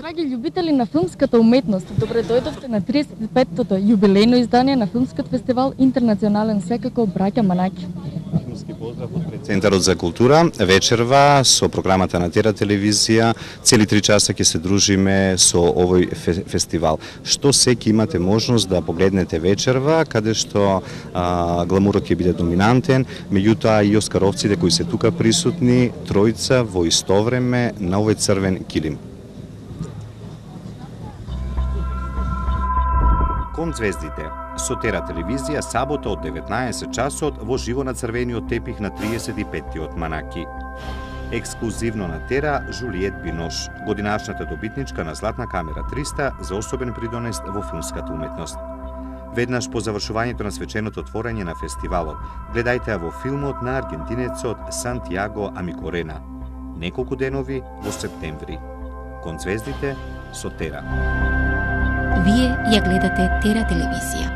Драги љубители на филмската уметност, добре дојдовте на 35-тото јубилејно издание на филмскиот фестивал Интернационален секако Браќа Манаки. Филмски поздрав од Центарот за култура. Вечерва со програмата на Тера телевизија, цели 3 часа ќе се дружиме со овој фестивал. Што секи имате можност да погледнете вечерва, каде што гламурот ќе биде доминантен, меѓутоа и оскаровците кои се тука присутни, тројца во исто време на овој црвен килим. Кон звездите, со Тера телевизија сабота од 19 часот во живо на црвениот тепих на 35-тиот Манаки. Ексклузивно на Тера Жулиет Бинош, годинашната добитничка на Златна камера 300 за особен придонес во филмската уметност. Веднаш по завршувањето на свеченото отворање на фестивалот, гледајте во филмот на аргентинецот Сантиаго Амикорена. Неколку денови во септември. Кон звездите со Тера. Вие ја гледате Тера телевизија.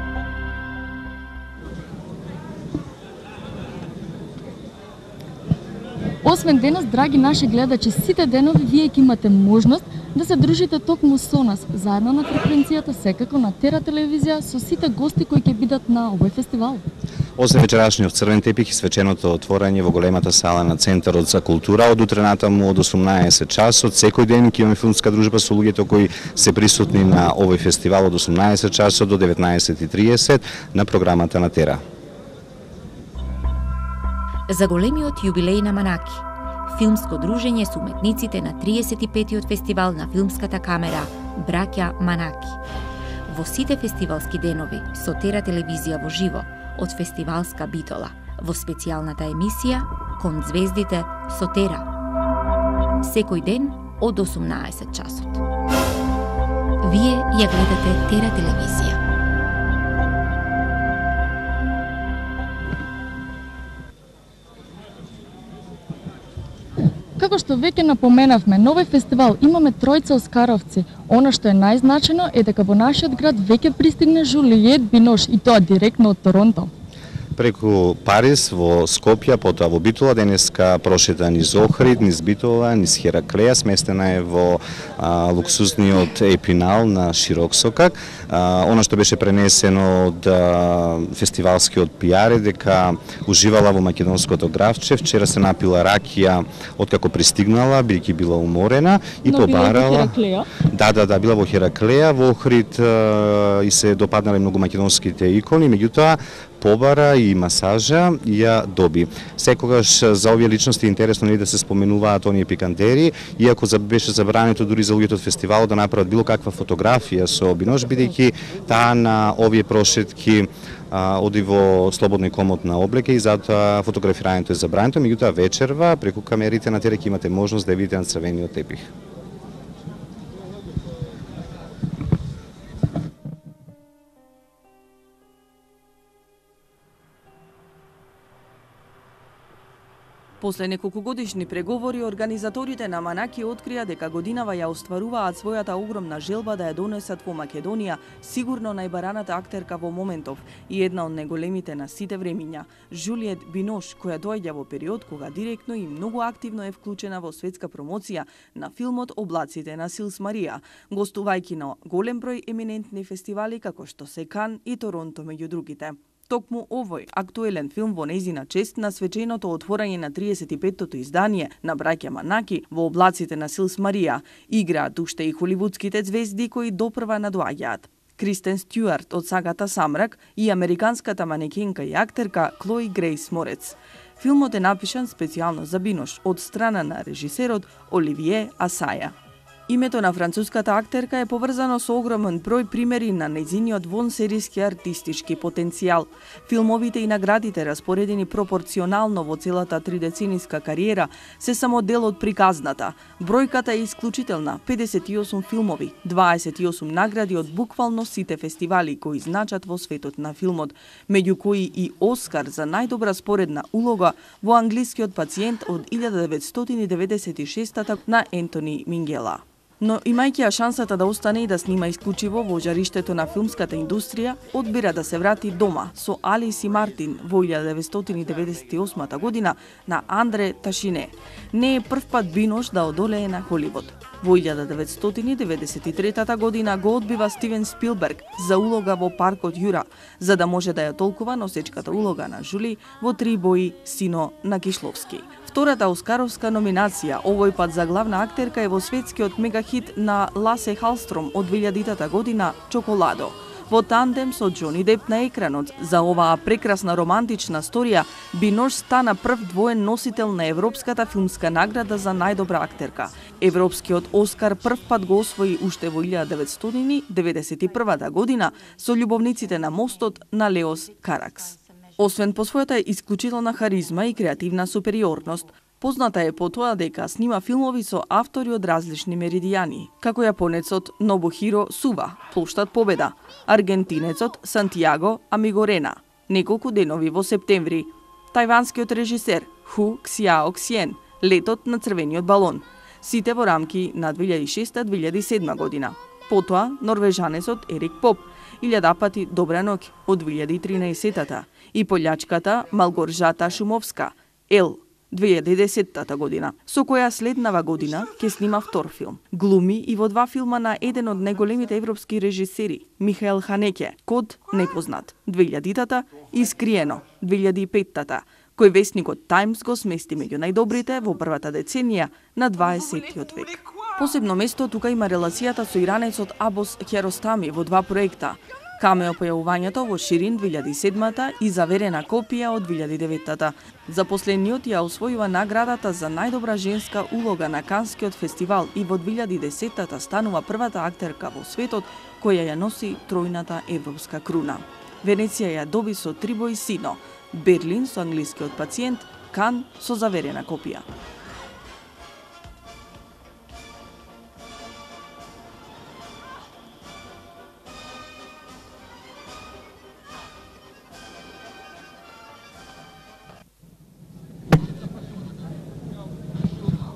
Освен денес, драги наши гледачи, сите денови вие ќе имате можност да се дружите токму со нас, заедно на фреквенцијата, секако на Тера телевизија, со сите гости кои ќе бидат на овој фестивал. Освен вечерашниот црвен тепих и свеченото отворање во големата сала на Центарот за култура, од утре натаму од 18 часот, секој ден ќе имаме филмска дружба со луѓето кои се присутни на овој фестивал од 18 часот до 19:30 на програмата на Тера. За големиот јубилеј на Манаки, филмско дружење со уметниците на 35-тиот фестивал на филмската камера Браќа Манаки. Во сите фестивалски денови со Тера телевизија во живо, од фестивалска битола, во специјалната емисија Кон звездите со Тера. Секој ден од 18 часот. Вие ја гледате Тера телевизија. Како што веќе напоменавме, на овој фестивал имаме тројца оскаровци. Она што е најзначено е дека во нашиот град веќе пристигне Жулиет Бинош, и тоа директно од Торонто. Преку Париз во Скопје, потоа во Битола, денеска прошета низ Охрид, низ Битола, низ Хераклеја, сместена е во луксузниот Епинал на Широксокак. Она што беше пренесено од фестивалскиот пиар е дека уживала во македонското гравче, вчера се напила ракија откако пристигнала, бидејќи била уморена и побарала. Да, била во Хераклеја, во Охрид и се допаднале многу македонските икони, меѓутоа побара и масажа ја доби. Секогаш за овие личности интересно не да се споменуваат оние пикантери, иако беше забрането дури за луѓето од фестивалот да направат било каква фотографија со Бинош, бидејќи таа на овие прошетки оди во слободно и комотна облека и затоа фотографирањето е забрането, меѓутоа вечерва преку камерите на Тера ќе имате можност да видите на црвениот тепих. После неколку годишни преговори, организаторите на Манаки открија дека годинава ја остваруваат својата огромна желба да ја донесат во Македонија сигурно најбараната актерка во моментов и една од најголемите на сите времиња, Жулиет Бинош, која доаѓа во период кога директно и многу активно е вклучена во светска промоција на филмот Облаците на Силс Марија, гостувајќи на голем број еминентни фестивали како што се Кан и Торонто меѓу другите. Токму овој актуелен филм во нејзина чест на свеченото отворање на 35-тото издание на Браќа Манаки во Облаците на Силс Марија играат уште и холивудските звезди кои допрва надоаѓаат. Кристен Стюарт од сагата Самрак и американската манекенка и актерка Клои Грейс Морец. Филмот е напишан специјално за Бинош од страна на режисерот Оливие Асаја. Името на француската актерка е поврзано со огромен број примери на нејзиниот вонсериски артистички потенцијал. Филмовите и наградите, распоредени пропорционално во целата тридецениска кариера, се само дел од приказната. Бројката е исклучителна: 58 филмови, 28 награди од буквално сите фестивали кои значат во светот на филмот, меѓу кои и Оскар за најдобра споредна улога во Англискиот пациент од 1996 на Ентони Мингела. но имајќи ја шансата да остане и да снима исклучиво во жариштето на филмската индустрија, одбира да се врати дома со Алис и Мартин во 1998 година на Андре Ташине. Не е прв пат Бинош да одолее на Холивуд. Во 1993 година го одбива Стивен Спилберг за улога во Паркот Јура, за да може да ја толкува носечката улога на Жули во Три бои Сино на Кишловски. Втората оскаровска номинација, овој пат за главна актерка, е во светскиот мегахит на Ласе Халстром од 2000 година Чоколадо. Во тандем со Џони Деп на екранот за оваа прекрасна романтична сторија, Бинош стана прв двоен носител на Европската филмска награда за најдобра актерка. Европскиот Оскар прв пат го освои уште во 1991 година со Љубовниците на мостот на Леос Каракс. Освен по својата исклучителна харизма и креативна супериорност, позната е по тоа дека снима филмови со автори од различни меридијани, како јапонецот Нобухиро Сува, Плоштад Победа, аргентинецот Сантијаго Амигорена, Неколку денови во септември, тајванскиот режисер Ху Ксиао Ксиен, Летот на црвениот балон, сите во рамки на 2006-2007 година. Потоа, норвежанецот Ерик Поп, Илјада пати добра ноќ од 2013-та и полјачката Малгоржата Шумовска, Ел, 2010 година, со која следнава година ќе снима втор филм. Глуми и во два филма на еден од најголемите европски режисери, Михаел Ханеке, Код непознат, 2000-та и Скриено, 2005-та, кој весникот Таймс го смести меѓу најдобрите во првата деценија на 20-тиот век. Посебно место тука има релацијата со иранецот Абос Киаростами во два проекта. Камео појавувањето во Ширин 2007-та и Заверена копија од 2009-та. За последниот ја освојува наградата за најдобра женска улога на Канскиот фестивал и во 2010-та станува првата актерка во светот која ја носи тројната европска круна. Венеција ја доби со Три бои Сино, Берлин со Англискиот пациент, Кан со Заверена копија.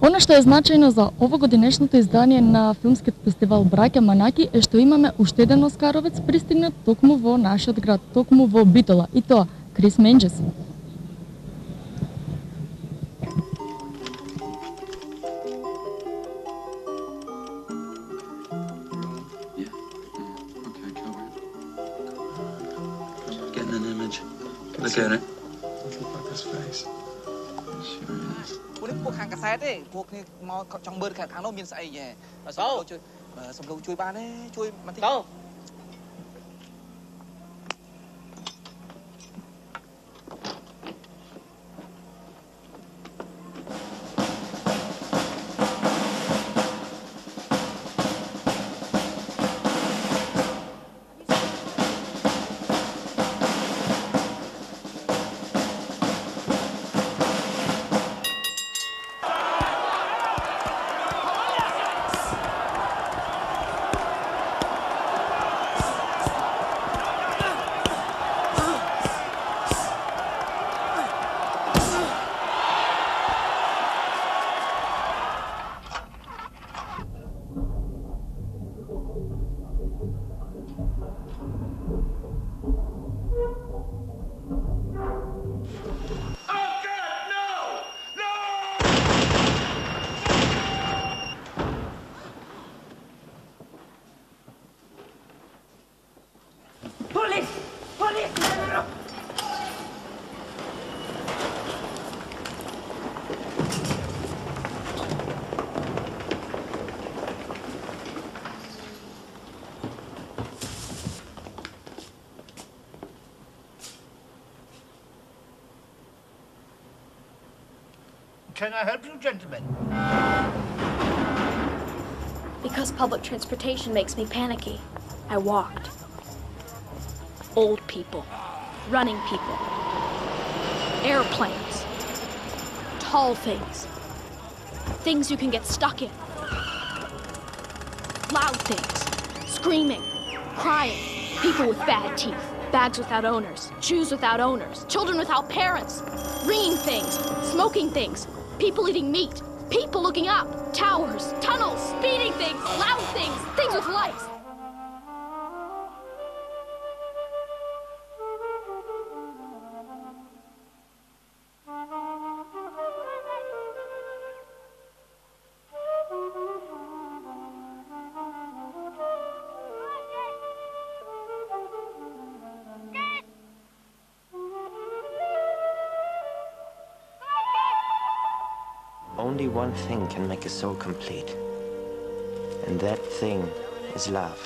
Она што е значајно за овогодинешното издание на филмскиот фестивал Браќа Манаки е што имаме уште еден оскаровец пристигнат токму во нашиот град, токму во Битола, и тоа Крис Менџес.ខាងកាសែតទេពួកគ្នាមកចង់មើលខាងនោះមានស្អីហ៎សំឡូវជួយបានទេជួយបន្តិច Can I help you, gentlemen? Because public transportation makes me panicky, I walked. Old people, running people, airplanes, tall things, things you can get stuck in, loud things, screaming, crying, people with bad teeth, bags without owners, shoes without owners, children without parents, ringing things, smoking things, people eating meat, People looking up. Towers, tunnels, speeding things, loud things, things with lights. Only one thing can make a soul complete, and that thing is love.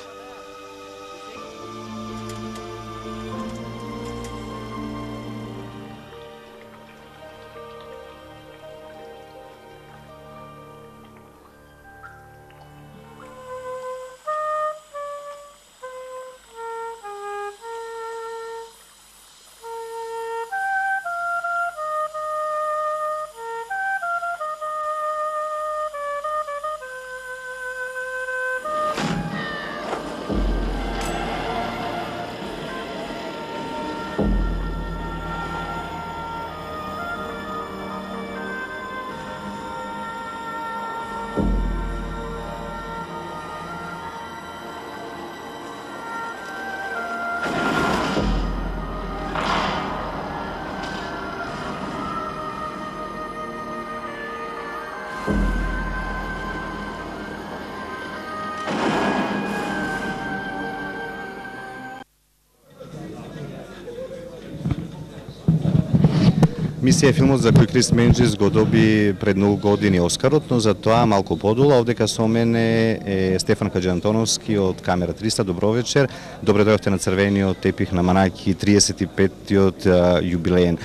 Мисија е филмот за кој Крис Менџис го доби пред многу години Оскарот, но за тоа малку подола. Овдека со мене е Стефан Хаџиантоновски од Камера 300. Добро вечер. Добре дојавте на црвениот тепих на Манаки, 35-тиот јубилеен.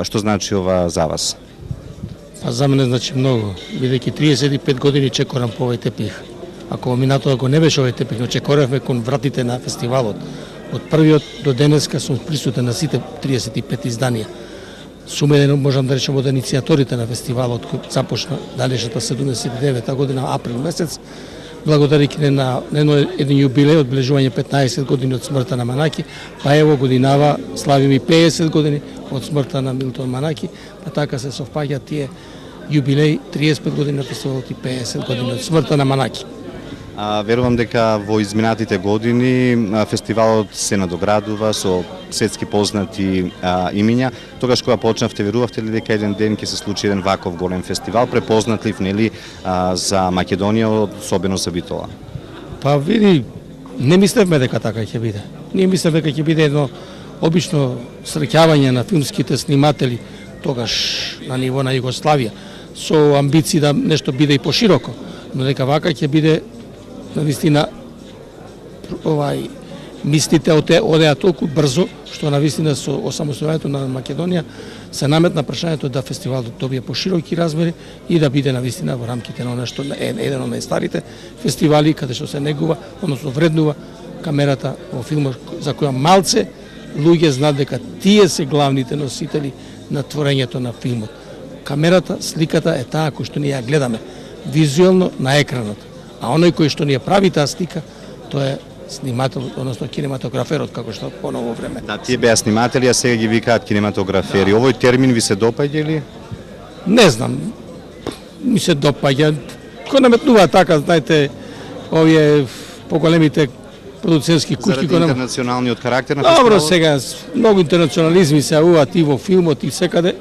Што значи ова за вас? Па за мене значи многу, бидејќи 35 години чекорам по овој тепих. Ако минатоа го не беше овој тепих, но чекоравме кон вратите на фестивалот. Од првиот до денеска сум присутен на сите 35 изданија. Сум еден, можам да речем, од иницијаторите на фестивалот кој започна далечната 79 година, април месец, благодарејќи на еден јубилеј, одбележување 15 години од смртта на Манаки, па ево годинава славиме 50 години од смртта на Милтон Манаки, па така се совпаѓа тие јубилеј 35 години на фестивалот и 50 години од смртта на Манаки. Верувам дека во изминатите години фестивалот се надоградува со светски познати имиња. Тогаш кога почнавте, верувавте ли дека еден ден ќе се случи еден ваков голем фестивал, препознатлив нели за Македонија, особено за Битола? Па види, не мислевме дека така ќе биде. Ние мислевме дека ќе биде едно обично среќавање на филмските сниматели тогаш на ниво на Југославија со амбиции да нешто биде и пошироко, но дека вака ќе биде навистина мислите одеа толку брзо, што навистина со осамостојањето на Македонија се наметна прашањето да фестивалот добие пошироки размери и да биде навистина во рамките на нешто еден од најстарите фестивали каде што се негува, односно вреднува камерата во филмот за која малце луѓе знаат дека тие се главните носители на творењето на филмот. Камерата, сликата е таа која што ние ја гледаме визуелно на екранот. А оној кој што ни ја прави таа слика, тоа е снимател, односно кинематограферот, како што по ново време. Да, тие беа сниматели, а сега ги викаат кинематографери. Да. Овој термин ви се допаѓа ли? Не знам. Ми се допаѓа. Кој наметнува така, знаете, овие поголемите продуцентски куќи заради интернационалниот карактер на фестивалот. Добро, сега многу интернационализми се јавуваат и во филмот и секаде.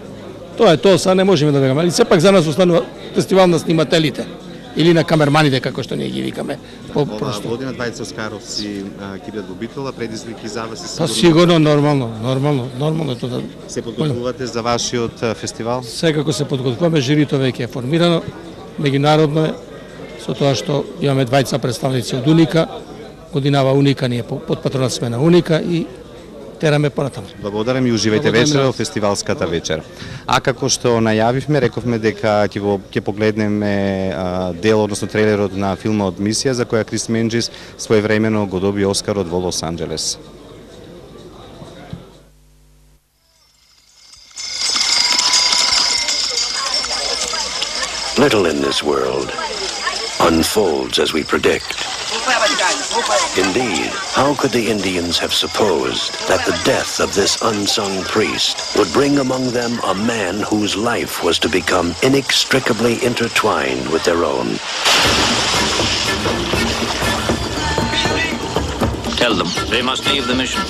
Тоа е тоа, сега не можеме да вегаме, али сепак за нас останува фестивал на снимателите или на камерманите, како што ние ги викаме. Ова година двајца оскаровци ќе бидат во Битола, предизвики за вас и сигурно. Па сигурно, нормално тоа да. Се подготвувате за вашиот фестивал? Секако се подготвуваме, жирито веќе е формирано, меѓународно е, со тоа што имаме двајца представници од Уника, годинава Уника, ние под патронат сме на Уника и тераме понатаму. Благодарам и уживајте вечера во фестивалската вечер. А како што најавивме, рековме дека ќе погледнеме дел, односно трейлерот на филмот Мисија, за која Крис Менџис своевремено го доби Оскарот во Лос Анџелес. Little in this world unfolds as we predict. Indeed, how could the Indians have supposed that the death of this unsung priest would bring among them a man whose life was to become inextricably intertwined with their own? Tell them they must leave the mission.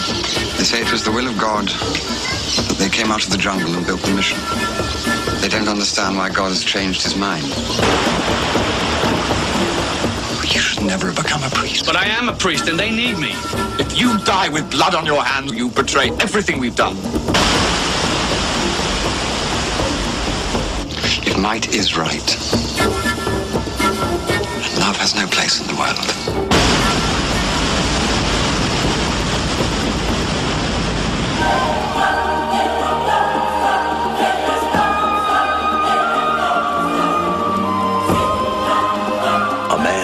They say it was the will of God that they came out of the jungle and built the mission. They don't understand why God has changed his mind. You should never become a priest. But I am a priest and they need me. If you die with blood on your hands, you betray everything we've done. If might is right, and love has no place in the world.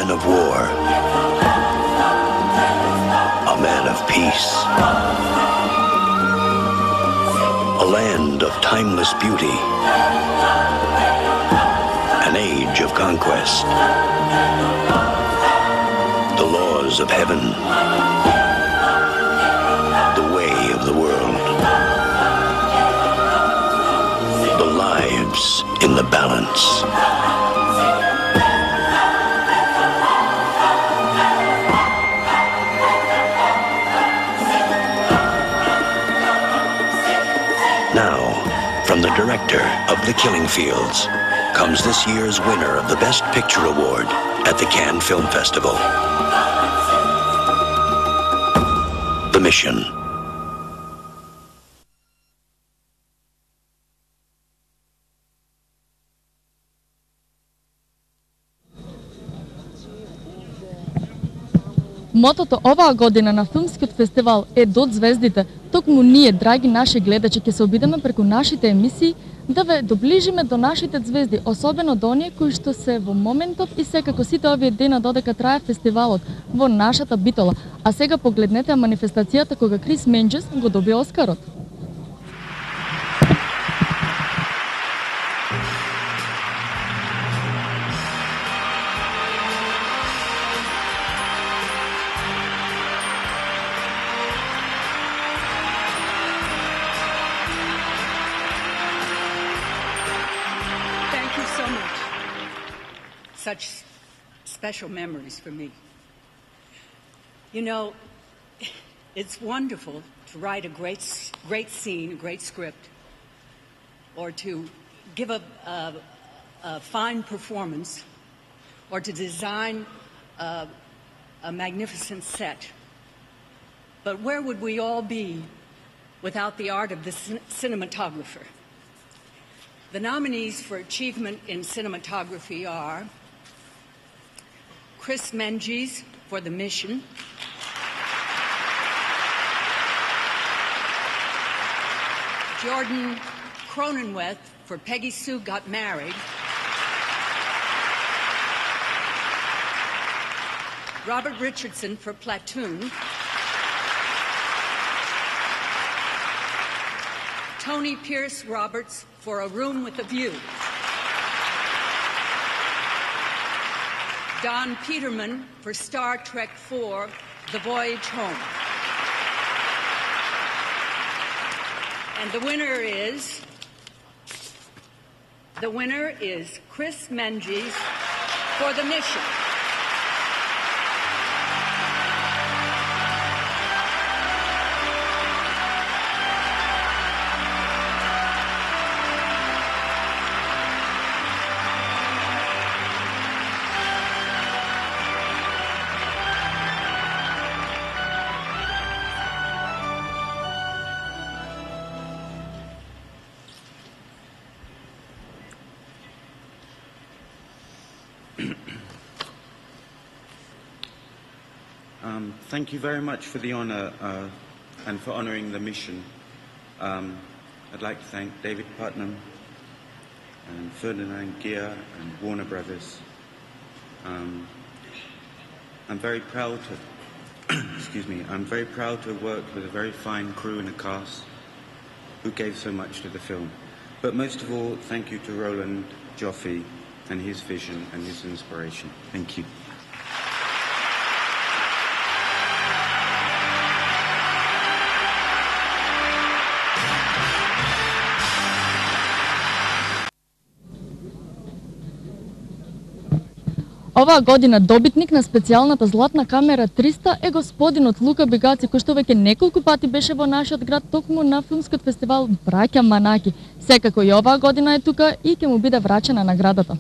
Of war, a man of peace, a land of timeless beauty, an age of conquest, the laws of heaven, the way of the world, the lives in the balance. From the director of The Killing Fields comes this year's winner of the Best Picture Award at the Cannes Film Festival. The Mission. Мотото оваа година на филмскиот фестивал е Дод звездите. Токму ние, драги наши гледачи, ќе се обидеме преку нашите емисии да ве доближиме до нашите звезди, особено до оние кои што се во моментов и секако сите овие дена додека трае фестивалот во нашата битола. А сега погледнете манифестацијата кога Крис Менџес го доби Оскарот. Such special memories for me. You know, it's wonderful to write a great scene, a great script, or to give a fine performance, or to design a magnificent set. But where would we all be without the art of the cinematographer? The nominees for achievement in cinematography are Chris Menges for The Mission, Jordan Cronenweth for Peggy Sue Got Married, Robert Richardson for Platoon, Tony Pierce Roberts for A Room with a View, Don Peterman for Star Trek IV, The Voyage Home. And the winner is Chris Menges for The Mission. Thank you very much for the honor and for honoring the mission. I'd like to thank David Putnam and Ferdinand Gier and Warner Brothers. I'm very proud to, I'm very proud to have worked with a very fine crew and a cast who gave so much to the film. But most of all, thank you to Roland Joffe and his vision and his inspiration. Thank you. Оваа година добитник на специјалната Златна камера 300 е господинот Лука Бегаци, кој што веќе неколку пати беше во нашиот град токму на филмскиот фестивал Браќа Манаки. Секако и оваа година е тука и ќе му биде врачена наградата.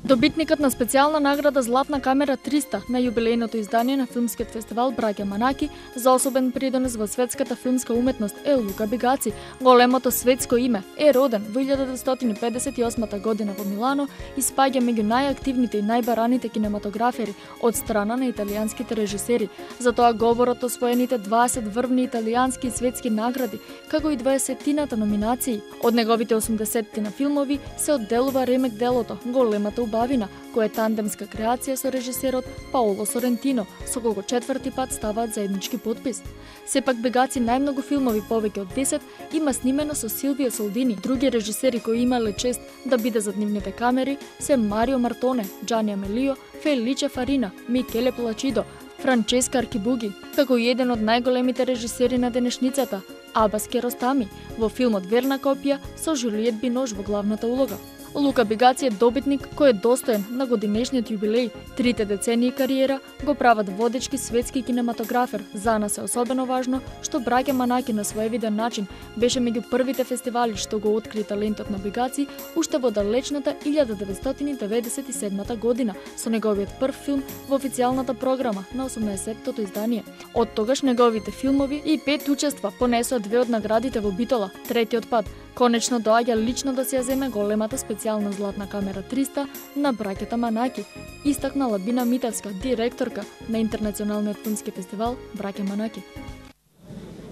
Добитникот на специјална награда Златна камера 300 на јубилејното издание на филмскиот фестивал Браќа Манаки за особен придонес во светската филмска уметност е Лука Бегаци. Големото светско име е роден во 1958 година во Милано и спаѓа меѓу најактивните и најбараните кинематографери од страна на италијанските режисери. Затоа говорат освоените 20 врвни италијански и светски награди, како и 20-тината номинации. Од неговите 80-тина филмови се одделува ремек делото Големата убавина, која е тандемска креација со режисерот Паоло Сорентино, со кого четврти пат ставаат заеднички подпис. Сепак Бегаци најмногу филмови, повеќе од 10, има снимено со Силвио Солдини. Други режисери кои имале чест да биде зад нивните камери се Марио Мартоне, Джани Амелио, Феличе Фарина, Микеле Плачидо, Франческа Аркибуги, како и еден од најголемите режисери на денешницата, Абас Керостами, во филмот Верна копија со Жулиет Бинош во главната улога. Лука Бегаци е добитник кој е достоен на годинешниот јубилеј. 3 децении кариера го прават водечки светски кинематографер. За нас е особено важно што Браќа Манаки на своевиден начин беше меѓу првите фестивали што го откри талентот на Бегаци уште во далечната 1997 година со неговиот прв филм во официјалната програма на 80-тото издание. Од тогаш неговите филмови и 5 учества понесоа 2 од наградите во Битола. Третиот пат конечно доаѓа лично да се ја земе големата специјална Златна камера 300 на браќата Манаки, истакнала Бина Митевска, директорка на Интернационалниот филмски фестивал Браќа Манаки.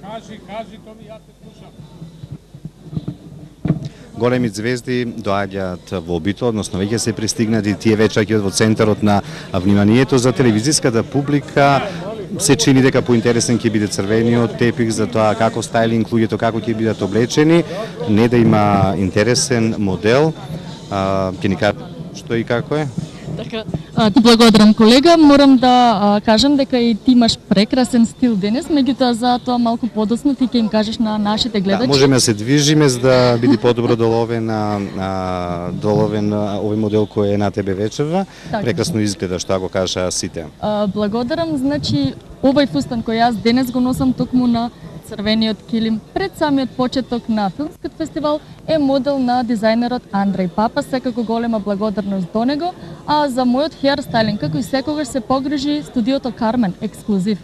Кажи, то ми ја те слушам. Големи звезди доаѓаат во Битола, односно веќе се пристигнати, тие вече ќе во центарот на вниманието за телевизиската публика. Се чини дека поинтересен ќе биде црвениот тепих за тоа како стајлинг луѓето како ќе бидат облечени, не да има интересен модел. Ќе ни кажа што и како е? Така, ти благодарам колега, морам да кажам дека и ти имаш прекрасен стил денес, меѓутоа за тоа малку подоцна ти ќе им кажеш на нашите гледачи. Да, можеме да се движиме за да биде подобро доловен овој модел кој е на тебе вечерва. Так. Прекрасно изгледа, што го кажа сите. Благодарам, значи овој фустан кој јас денес го носам токму на црвениот килим пред самиот почеток на филмскиот фестивал е модел на дизајнерот Андреј Папас, секако голема благодарност до него, а за мојот хеърстайлинг како и секогаш се погрижи студиото Кармен, ексклузив.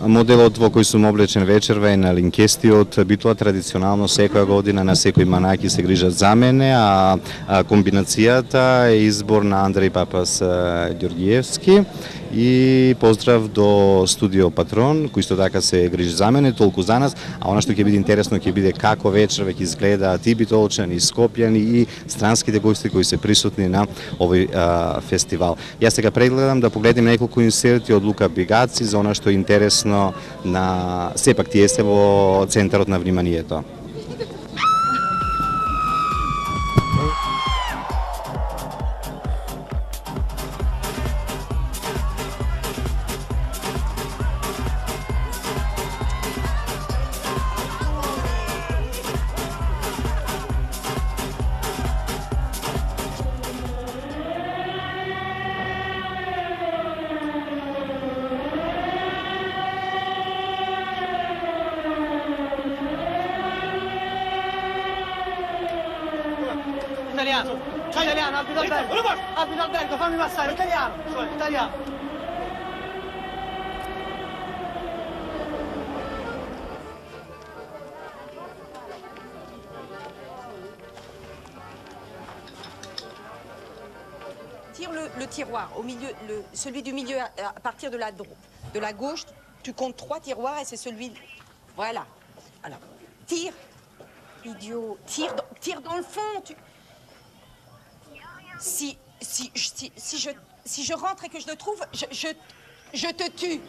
Моделот во кој сум облечен вечерва е на Линкестиот Битола. Традиционално секоја година на секој Манаки се грижат за мене, а комбинацијата е избор на Андреј Папас Ѓорѓиевски. И поздрав до студио Патрон, кој исто така се грижи за мене, толку за нас, а она што ќе биде интересно ќе биде како вечерва ќе изгледаат и битолчани, и скопјани, и странските гости кои се присутни на овој фестивал. Јас сега прегледам да погледнем неколку инсерти од Лука Бегаци за она што е интересно на сепак тие се во центарот на вниманието. Italiano, abito albergo, fammi passare, italiano, italiano. Tire le tiroir, au milieu, celui du milieu à partir de la gauche, tu comptes 3 tiroirs et c'est celui... Voilà. Alors, tire. Idiot. Tire dans le fond. Si je rentre et que je le trouve, je te tue.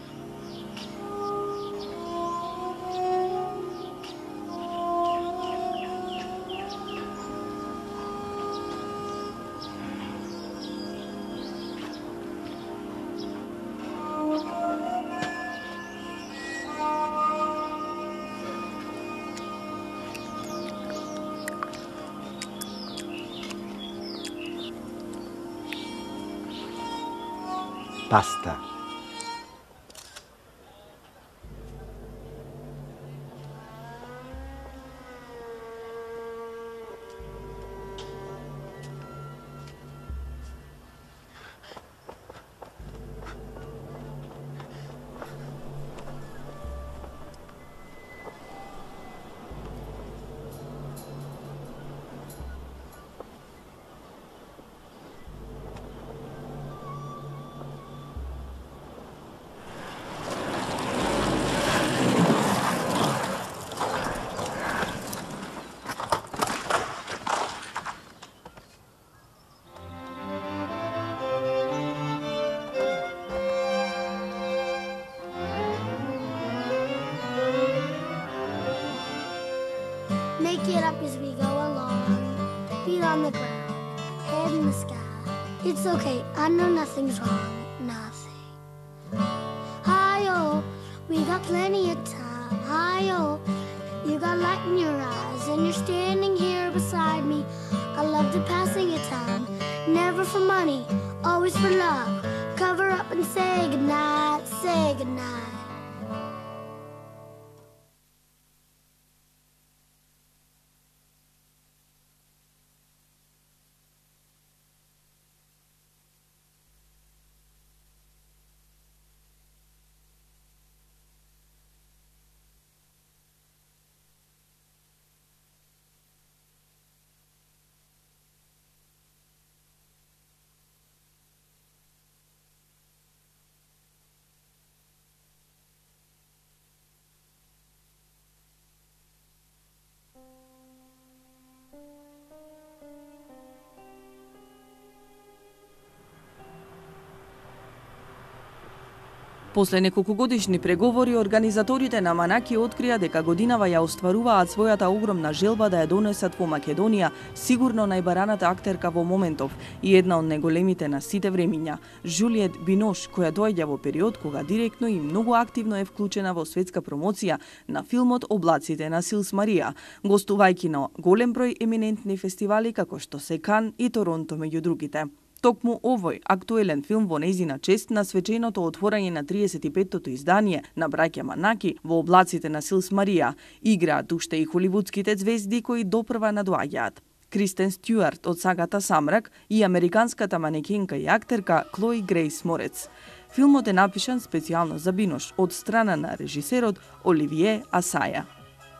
Pasta. Make it up as we go along. Feet on the ground, head in the sky. It's okay, I know nothing's wrong. Nothing. Hi-oh, we got plenty of time. Hi-oh, you got light in your eyes, and you're standing here beside me. I love the passing of time. Never for money, always for love. Cover up and say goodnight, say goodnight. После неколкугодишни преговори, организаторите на Манаки открија дека годинава ја остваруваат својата огромна желба да ја донесат во Македонија сигурно најбараната актерка во моментов и една од најголемите на сите времиња, Жулиет Бинош, која доаѓа во период кога директно и многу активно е вклучена во светска промоција на филмот Облаците на Силс Марија, гостувајќи на голем број еминентни фестивали како што се Кан и Торонто меѓу другите. Токму овој актуелен филм во нејзина чест на свеченото отворање на 35-тото издание на браќа Манаки во Облаците на Силс Марија играат уште и холивудските звезди кои допрва надоаѓаат. Кристен Стюарт од сагата Самрак и американската манекенка и актерка Клои Грейс Морец. Филмот е напишан специјално за Бинош од страна на режисерот Оливие Асаја.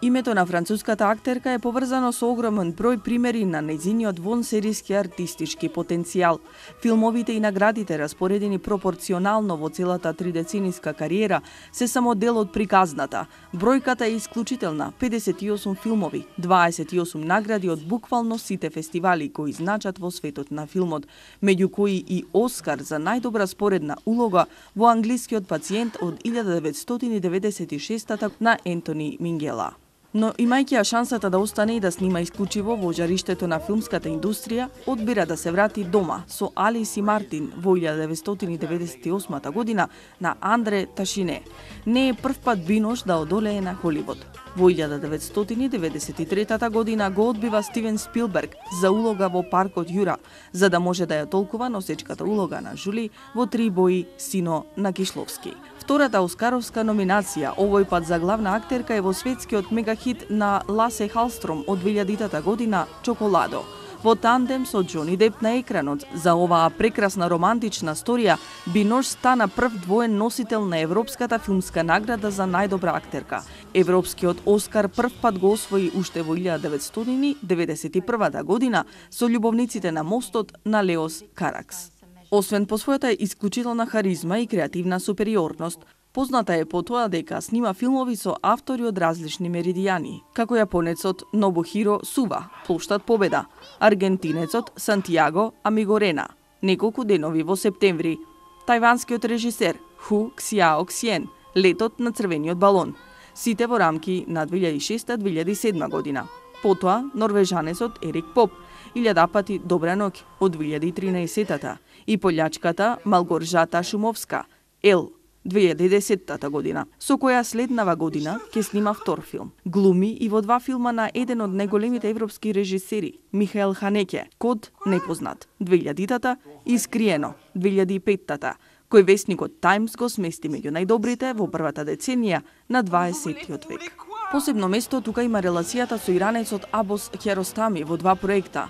Името на француската актерка е поврзано со огромен број примери на нејзиниот вонсериски артистички потенцијал. Филмовите и наградите, распоредени пропорционално во целата 3-децениска кариера, се само дел од приказната. Бројката е исклучителна: 58 филмови, 28 награди од буквално сите фестивали кои значат во светот на филмот, меѓу кои и Оскар за најдобра споредна улога во Англискиот пациент од 1996 на Ентони Мингела. Но имајќи ја шансата да остане и да снима исклучиво во жариштето на филмската индустрија, одбира да се врати дома со Алис и Мартин во 1998 година на Андре Ташине. Не е прв пат Бинош да одолее на Холивуд. Во 1993 година го одбива Стивен Спилберг за улога во Паркот Јура, за да може да ја толкува носечката улога на Жули во Три бои сино на Кишловски. Втората оскаровска номинација, овој пат за главна актерка, е во светскиот мегахит на Ласе Халстром од 2000 година Чоколадо. Во тандем со Џони Деп на екранот за оваа прекрасна романтична сторија, Бинош стана прв двоен носител на Европската филмска награда за најдобра актерка. Европскиот Оскар прв пат го освои уште во 1991 година со љубовниците на мостот на Леос Каракс. Освен по својата исклучителна харизма и креативна супериорност, позната е по тоа дека снима филмови со автори од различни меридијани, како јапонецот Нобухиро Сува, Плоштад Победа, аргентинецот Сантијаго Амигорена, Неколку денови во септември, тајванскиот режисер Ху Ксиао Ксиен, Летот на црвениот балон, сите во рамки на 2006-2007 година. Потоа норвежанецот Ерик Поп, Илјада пати добра ноќ од 2013 и полјачката Малгоржата Шумовска, Ел, 2010 година, со која следнава година ќе снима втор филм. Глуми и во два филма на еден од најголемите европски режисери, Михаел Ханеке, Код непознат, 2000-та и Скриено, 2005-та, кој весникот Times го смести меѓу најдобрите во првата деценија на 20-тиот век. Посебно место тука има релацијата со иранецот Абос Киаростами во два проекта.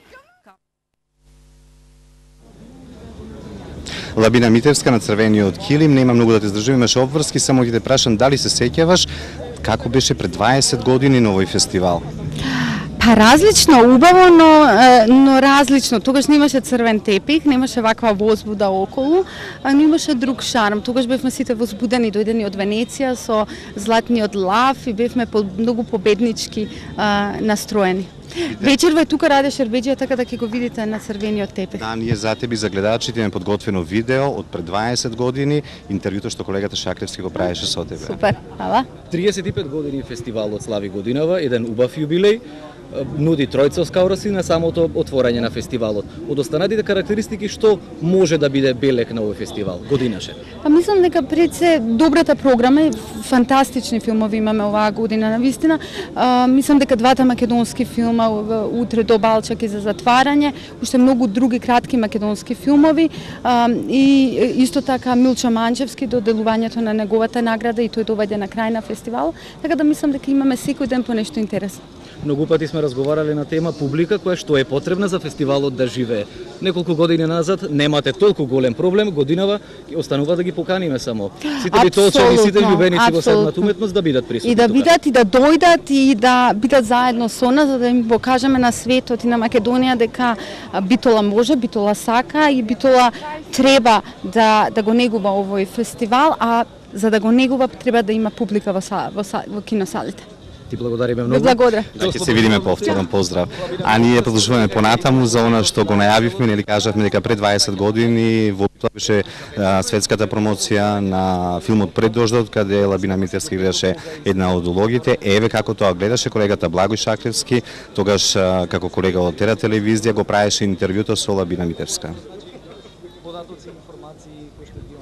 Лабина Митевска на Црвениот килим, нема многу да те здржим, имаше обврски, само ќе те прашам дали се сеќаваш како беше пред 20 години на овој фестивал? Па различно, убаво, но различно. Тогаш немаше црвен тепих, немаше ваква возбуда околу, но имаше друг шарм. Тогаш бевме сите возбудени, дојдени од Венеција со златниот лав и бевме многу победнички настроени. Вечерва тука раде Шербеџија, така да ќе го видите на црвениот тепих. Да, ние за тебе и за гледачите имаме подготвено видео од пред 20 години, интервјуто што колегата Шаклевски го правеше со тебе. Супер, хвала. 35 години фестивалот слави годинава, еден убав јубилеј, нуди тројцовска оросина самото отворање на фестивалот. Од останатите карактеристики што може да биде белег на овој фестивал годинаше? Па мислам дека пред се добрата програма и фантастични филмови имаме оваа година навистина. Мислам дека двата македонски филма Утре до Балчак и За затварање, уште многу други кратки македонски филмови и исто така Милчо Манчевски до делувањето на неговата награда и тој доведе на крај на фестивал, така да мислам дека имаме секој ден по нешто интересно. Многу пати сме разговарале на тема публика која што е потребна за фестивалот да живее. Неколку години назад немате толку голем проблем, годинава останува да ги поканиме само. Сите битолчани, сите љубеници во средната уметност да бидат присутни. И да бидат и да дојдат и да бидат заедно со нас, за да им покажеме на светот и на Македонија дека Битола може, Битола сака и Битола треба да го негува овој фестивал, а за да го негува треба да има публика во киносалите. Ти благодариме многу. Благодарам. Ќе се видиме повторно, поздрав. А ние продолжуваме понатаму за она што го најавивме, нели кажавме дека пред 20 години во тоа беше светската промоција на филмот Пред дождот, каде Лабина Митевска играше една од улогите. Еве како тоа гледаше колегата Благој Шаклевски, тогаш како колега од Тера телевизија го правеше интервјуто со Лабина Митевска. Податоци, информации кои што ги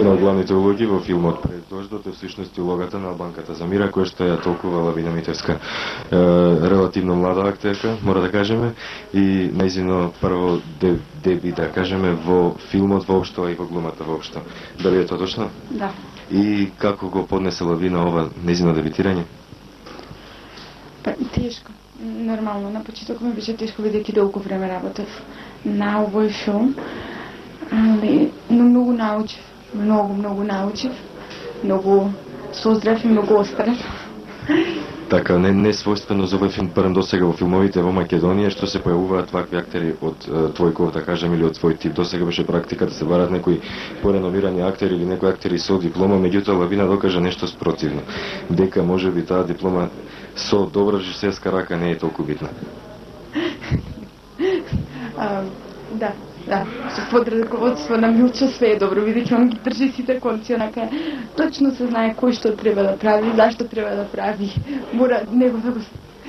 Една од главните улоги во филмот Пред дождот е всушност улогата на албанката Замира, која што ја толкува Лабина Митевска. Релативно млада актерка, мора да кажеме, и нејзино прво деби, да кажеме, во филмот воопшто и во глумата воопшто. Дали е тоа точно? Да. И како го поднесе Лавина ова нејзино дебитирање? Па, тешко. Нормално, на почеток ми беше тешко бидејќи долго време работев на овој филм, но многу научив. Многу научив, многу создрав и многу острев. Така, не својствено за овој филм барем досега во филмовите во Македонија, што се појавуваат вакви актери од твојков, да кажем, или од твој тип. Досега беше практика да се барат некои пореномирани актери или некои актери со диплома, меѓутоа Лавина докажа нешто спротивно. Дека можеби таа диплома со добра режисерска рака не е толку битна. Да, со под раководство на Милчо све е добро, бидејќи он ги држи сите конци, онака точно се знае кој што треба да прави, зашто треба да прави. Мора него да го...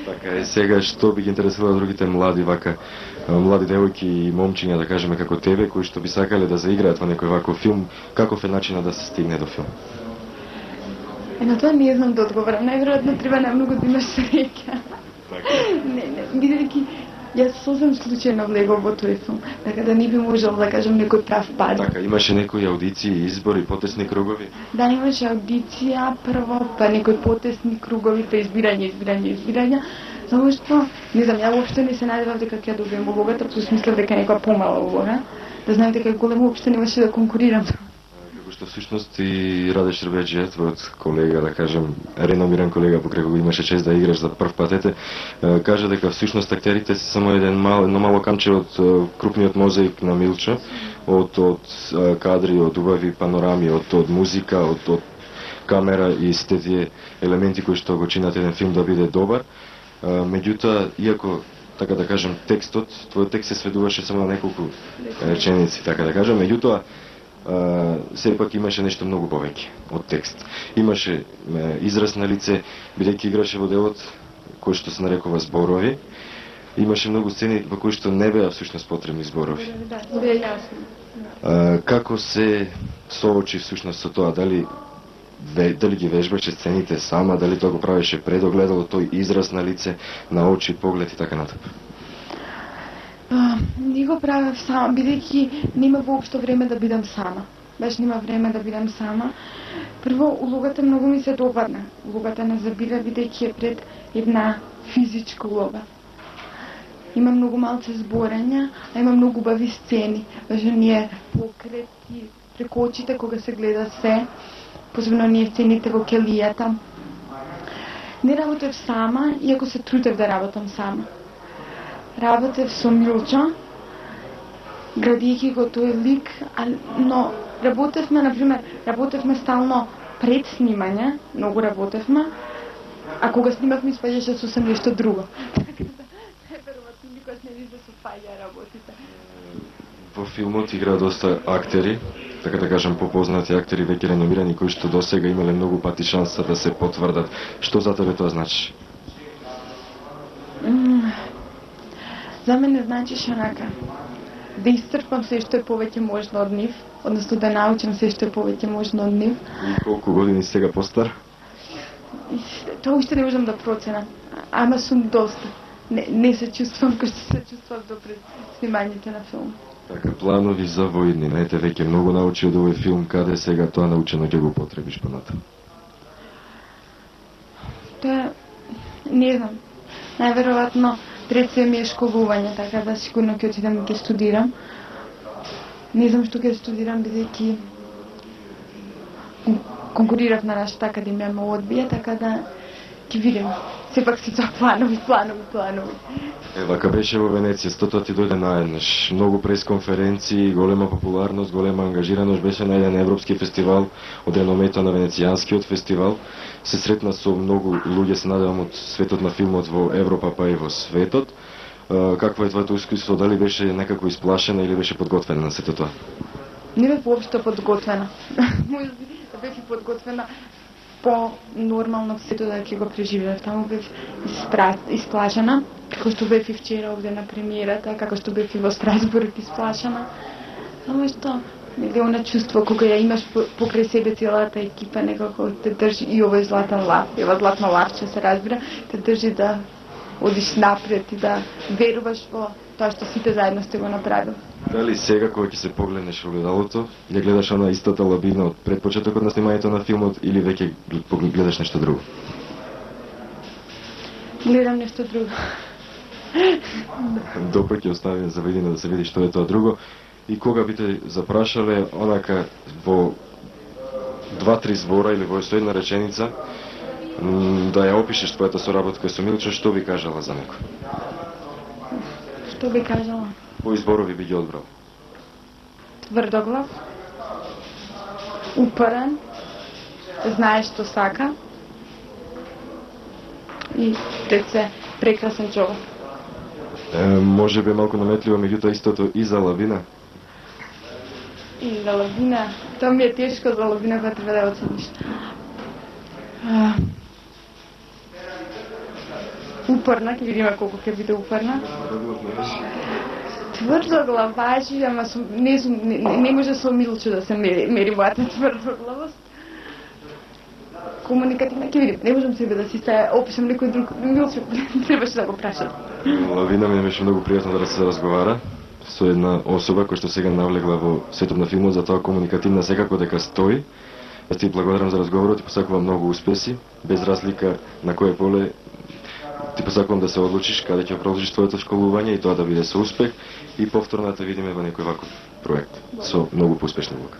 Така е, сега што би ги интересувало другите млади вака, млади девојки и момчиња, да кажеме како тебе, кои што би сакале да заиграат во некој ваков филм, каков е начинот да се стигне до филм? На тоа не знам да одговорам, најверојатно треба најмногу да имаш среќа. Не, бидејќи јас сосем случајно влегов во тој филм, така да не би можел да кажам некој прав пат. Така, имаше некои аудиции, избори, потесни кругови? Да, имаше аудиција прво, па некои потесни кругови, па избирање, само што, не знам, ја уопште не се надевав дека ќе добием улогата, плюс мислев дека некоја помала улога, да знам дека големо уопште немаше да конкурирам. Што всушност и Раде Шербеџија, твојот колега, да кажем, реномиран колега, покрај кога имаше чест да играш за прв пат, кажа дека всушност актерите се само едно мало камче од крупниот мозаик на Милчо, од кадри, од убави панорами, од музика, од камера и сите тие елементи кои што го чинат еден филм да биде добар. Меѓутоа, иако така да кажем текстот, твојот текст се сведуваше само на неколку реченици, така да кажем, меѓутоа сепак имаше нешто многу повеќе од текст. Имаше израз на лице, бидејќи играше во делот кој што се нарекува зборови, Имаше многу сцени во кои што не беа всушност потребни зборови. Да, беа јасно. Како се соочи всушност со тоа? Дали ги вежбаше сцените сама, дали тоа го правеше пред огледало, тој израз на лице, на очи, поглед и така натаму? Не го правев сама, бидејќи нема воопшто време да бидам сама. Баш нема време да бидам сама. Прво, улогата многу ми се допадна. Улогата на Забира, бидејќи е пред една физичка улога. Има многу малце зборења, а има многу убави сцени. Баш ние покрети преку очите кога се гледа се, посебно ние сцените во келијата. Не работев сама, иако се трудев да работам сама. Работев со Милчо, градијќи го тој лик, но работевме стално пред снимање, многу работевме, а кога снимавме испаѓаше сосем нешто друго. Така да, веројатно никош не ви се сопаѓа работите. Во филмот игра доста актери, така да кажам попознати актери, веќе реномирани, кои што досега имале многу пати шанса да се потврдат. Што за тебе тоа значи? За мене значише онака да исцрпам се што е повеќе можно од нив, односно да научам се што е повеќе можно од нив. И колку години сега постар? Тоа уште не можам да проценам, ама сум доста. Не се чувствам како што се чувствав до пред снимањето на филм. Така, планови за воиднина. Ете, веќе многу научи од овој филм, каде сега тоа научено ќе го потребиш понатаму? Тоа, не знам, најверојатно пред се ми е школување, така да сигурно ќе отидам да ќе студирам. Не знам што ќе студирам, бидејќи конкурирав на нашата академија, ме одбија, така да ќе видим. Сепак се тоа планови. Вака беше во Венеција, стото ти дојде наеднаш. Многу пресконференции, голема популарност, голема ангажираност, беше на еден европски фестивал од реномето на Венецијанскиот фестивал. Се сретна со многу луѓе, се надевам, од светот на филмот во Европа, па и во светот. Какво е твоето искуство? Дали беше некако исплашена или беше подготвена на сето тоа? Не бе воопшто подготвена. Може би да бев и подготвена по-нормално сето да ќе го преживеев. Таму бев исплашена, како што бев и вчера овде на премиерата, како што бев и во Страсбург исплашена. Само што нелеона чувство кога ја имаш покрај себе целата екипа, некако те држи и овој златен лав, ева златно лавче се разбира, те држи да одиш напред и да веруваш во тоа што сите заедно сте го направили. Дали сега кога ќе се погледнеш во огледалото, ја гледаш она истата лабина од пред почетокот на снимањето на филмот или веќе гледаш нешто друго? Гледам нешто друго. Допак ќе оставим за видење да се види што е тоа друго. И кога би те запрашале онака во 2-3 збора или во една реченица да ја опишеш твојата соработка со Милчо, што би кажала за некој? Што би кажала? Кои зборови би ги одбрал? Тврдоглав, упорен, знае што сака и пред се прекрасен човек. Може би малку наметливо, меѓутоа истото и за лавина? И за лавина, тоа ми е тешко за лавина која треба да оцениш. Упорна, ќе видиме колку ќе биде упорна. Тврдоглаважи, ама не може со Милчо да се мери мојата тврдоглавост. Комуникативна, ќе видим, не можам себе да си опишам некој друг, Милчо требаше да го прашам. Лавина ми беше многу пријатно да се разговара со една особа која што сега навлегла во светот на филмот, за тоа комуникативна секако дека стои. Јас ти благодарам за разговорот и посакувам многу успеси, без разлика на кое поле. Ти посакувам да се одлучиш каде ќе продолжиш твоето школување и тоа да биде со успех и повторно да те видиме во некој ваков проект со многу поуспешна улога.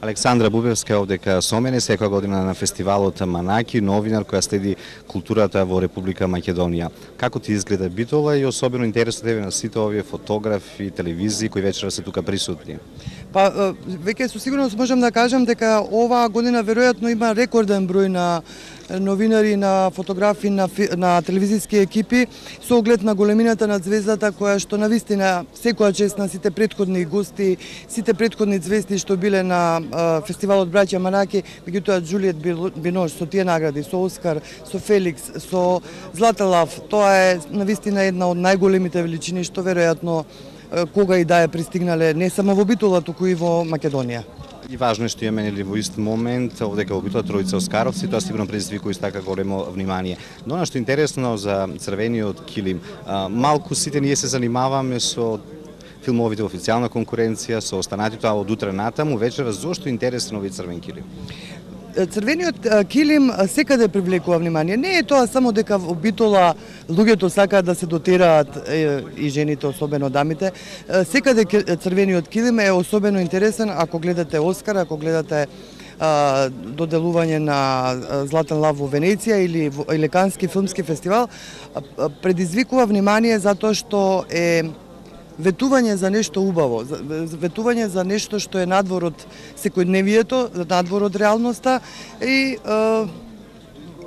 Александра Бубевска е овдека со мене секоја година на фестивалот Манаки, новинар која следи културата во Република Македонија. Како ти изгледа Битола и особено интересно тебе на сите овие фотографи, телевизии кои вечера се тука присутни? Па веќе со сигурност можам да кажам дека оваа година веројатно има рекорден број на новинари, на фотографи, на телевизиски екипи со оглед на големината на звездата која што навистина секоја чест на сите претходни гости, сите претходни звезди што биле на фестивалот Браќа Манаки, меѓутоа Џулиет Бинош со тие награди, со Оскар, со Феликс, со Злата Лав, тоа е навистина една од најголемите величини што веројатно кога и да е пристигнале не само во Битола, туку и во Македонија. И важно е што ја менели во ист момент овдека во Битола тројца оскаровци, тоа сигурно предизвикува исто така големо внимание. Но она што е интересно за црвениот килим, малку сите ние се занимаваме со филмовите официјална конкуренција, со останатите, а од утре натаму вечера зошто е интересен овој црвен килим? Црвениот килим секаде привлекува внимание. Не е тоа само дека во Битола луѓето сакаат да се дотераат и жените, особено дамите. Секаде црвениот килим е особено интересен ако гледате Оскар, ако гледате доделување на Златен лав во Венеција или Кански филмски фестивал, предизвикува внимание затоа што е ветување за нешто убаво, ветување за нешто што е надвор од секојдневието, надвор од реалноста и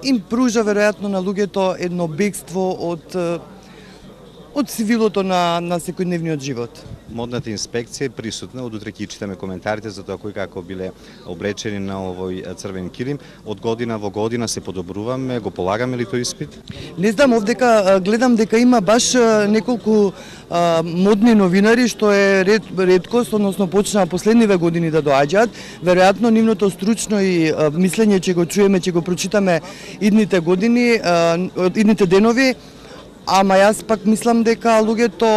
им пружа веројатно на луѓето едно бегство од сивилото на секојдневниот живот. Модната инспекција е присутна, од утре ќе читаме коментарите за тоа кои како биле облечени на овој црвен килим. Од година во година се подобруваме, го полагаме ли тој испит? Не знам, овдека гледам дека има баш неколку модни новинари, што е редкост, односно почнаа последниве години да доаѓаат. Веројатно нивното стручно и мислење ќе го чуеме, ќе го прочитаме идните години, идните денови, ама јас пак мислам дека луѓето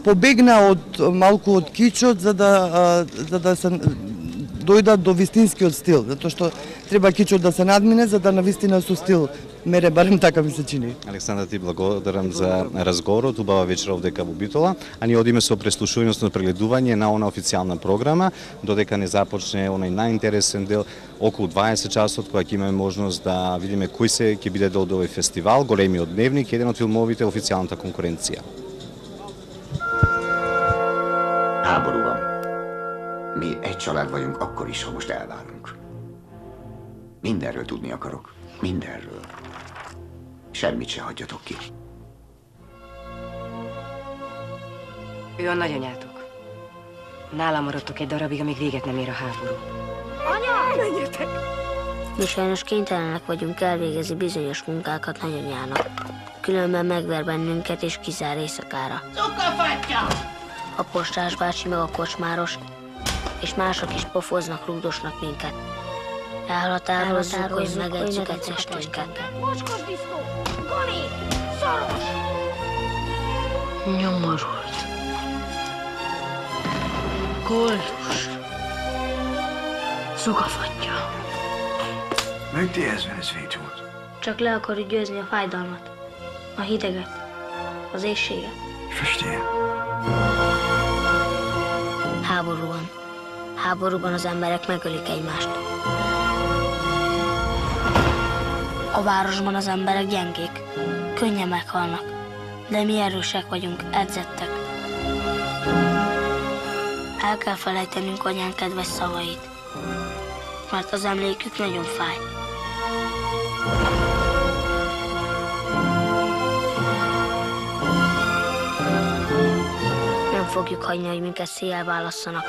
побегна малку од кичот за да се дојдат до вистинскиот стил, затоа што треба кичот да се надмине за да навистина со стил мере, барем така ми се чини. Александра, ти благодарам за разговорот, убава вечера овдека во Битола, а ние одиме со преслушувањето, прегледување на она официјална програма, додека не започне онај најинтересен дел, околу 20 часот, кога ќе имаме можност да видиме кој се ќе биде дел до овој фестивал, големиот дневник, еден од филмовите, официјалната конкуренција. Háború van. Mi egy család vagyunk akkor is, ha most elválunk. Mindenről tudni akarok. Mindenről. Semmit se hagyjatok ki. Ő a nagyanyátok. Nálam maradtok egy darabig, amíg véget nem ér a háború. Anya! Menjetek! Mi sajnos kénytelenek vagyunk elvégezni bizonyos munkákat nagyanyának. Különben megver bennünket és kizár éjszakára. Cukafatja! A postás bácsi meg a kocsmáros, és mások is pofoznak, rúgdosnak minket. Elhatározzuk, hogy megedzük egy testünket. Mocskos diszkó! Goni! Szoros! Nyomorult. Koldus. Cukafatja. Mögt érezni ez vécsút? Csak le akarjuk győzni a fájdalmat, a hideget, az éhséget. Verstehe. Háború van. Háborúban az emberek megölik egymást. A városban az emberek gyengék, könnyen meghalnak, de mi erősek vagyunk, edzettek. El kell felejtenünk anyánk kedves szavait, mert az emlékük nagyon fáj. Nem fogjuk hagyni, hogy minket széjjel válasszanak.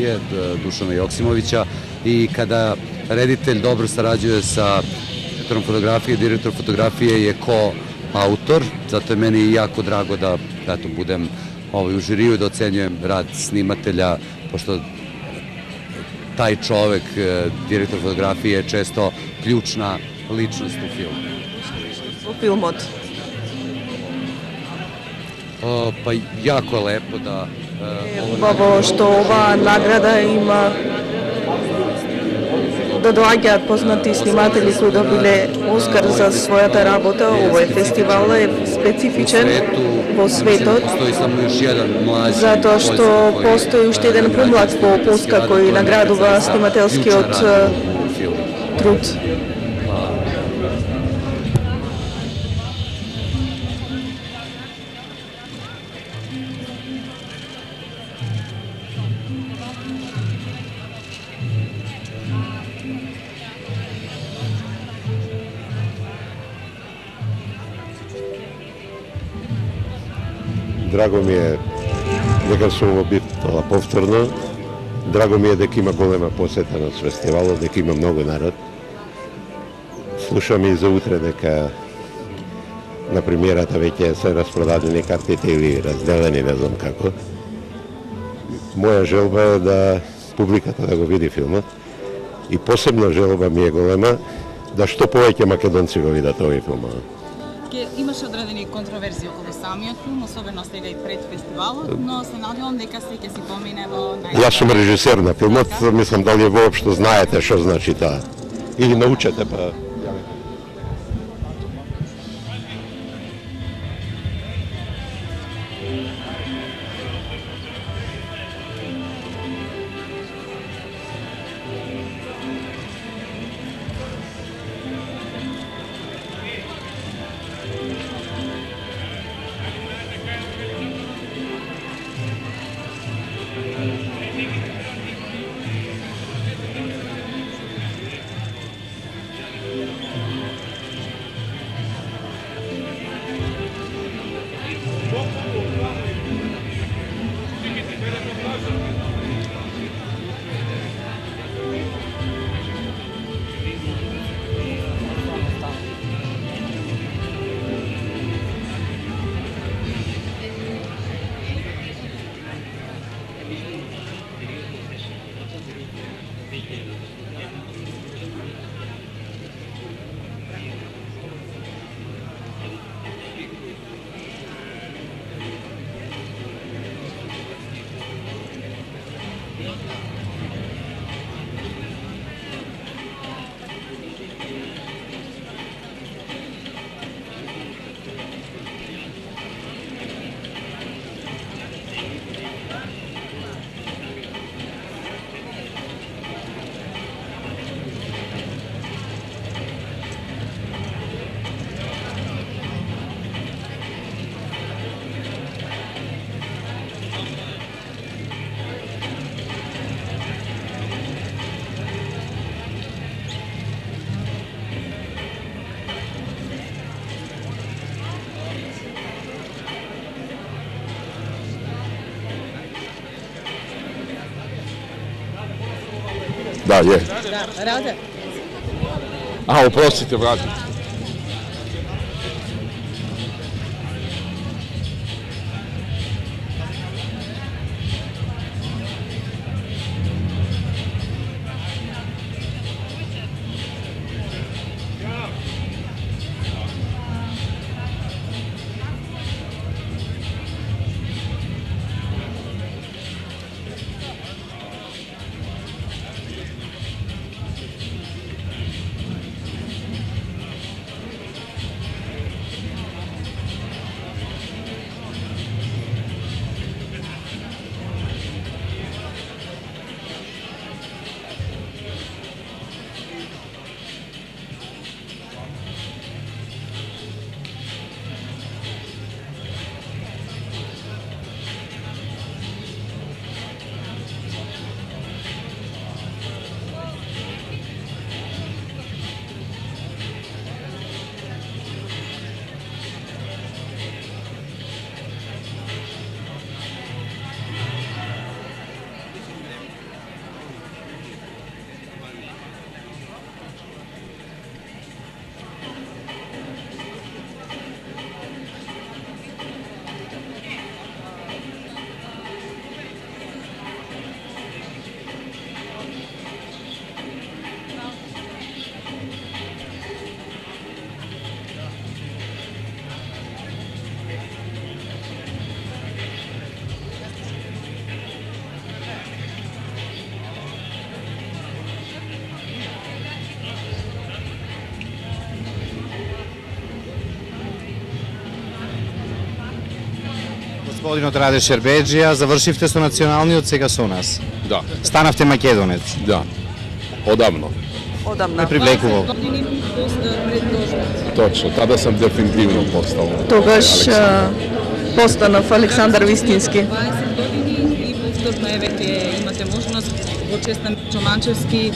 fotografije Dušana Joksimovića i kada reditelj dobro sarađuje sa direktorom fotografije, direktor fotografije je ko-autor, zato je meni jako drago da budem u žiriju i da ocenjujem rad snimatelja, pošto taj čovek, direktor fotografije, je često ključna ličnost u filmu. Во филмот pa jako je lepo da... Ubavo što ova nagrada ima da doaѓаат познати сниматели кои добиле Оскар за својата работа. Овој фестивал е специфичен во светот, затоа што постои уште еден помлад во Полска кој наградува снимателскиот труд. Драго ми е дека сум во Битола повторно. Драго ми е дека има голема посета на фестивалот, дека има многу народ. Слушам и за утре дека на премиерата веќе се распродадени картите или разделени, не знам како. Моја желба е да публиката да го види филмот и посебна желба ми е голема да што повеќе македонци го видат овој филм. Имаше одредени контроверзии околу самиот филм, особено сега и пред фестивалот, но се надевам дека се ќе си помине во Јас сум режисер на филмот, мислам дали воопшто знаете што значи таа. Или научете па. Da, je. Да, Раде. A, oprostite, vratite. Господинот Раде Шербеджија, завршивте со националниот, сега со нас. Да. Станавте македонец. Да. Одамно. Одамна. Ме привлекувал. Точно, тада сам дефинитивно постал. Тогаш постанав Александар Вистински. 20 години и повторно еве имате можност во чест на Чоманчевски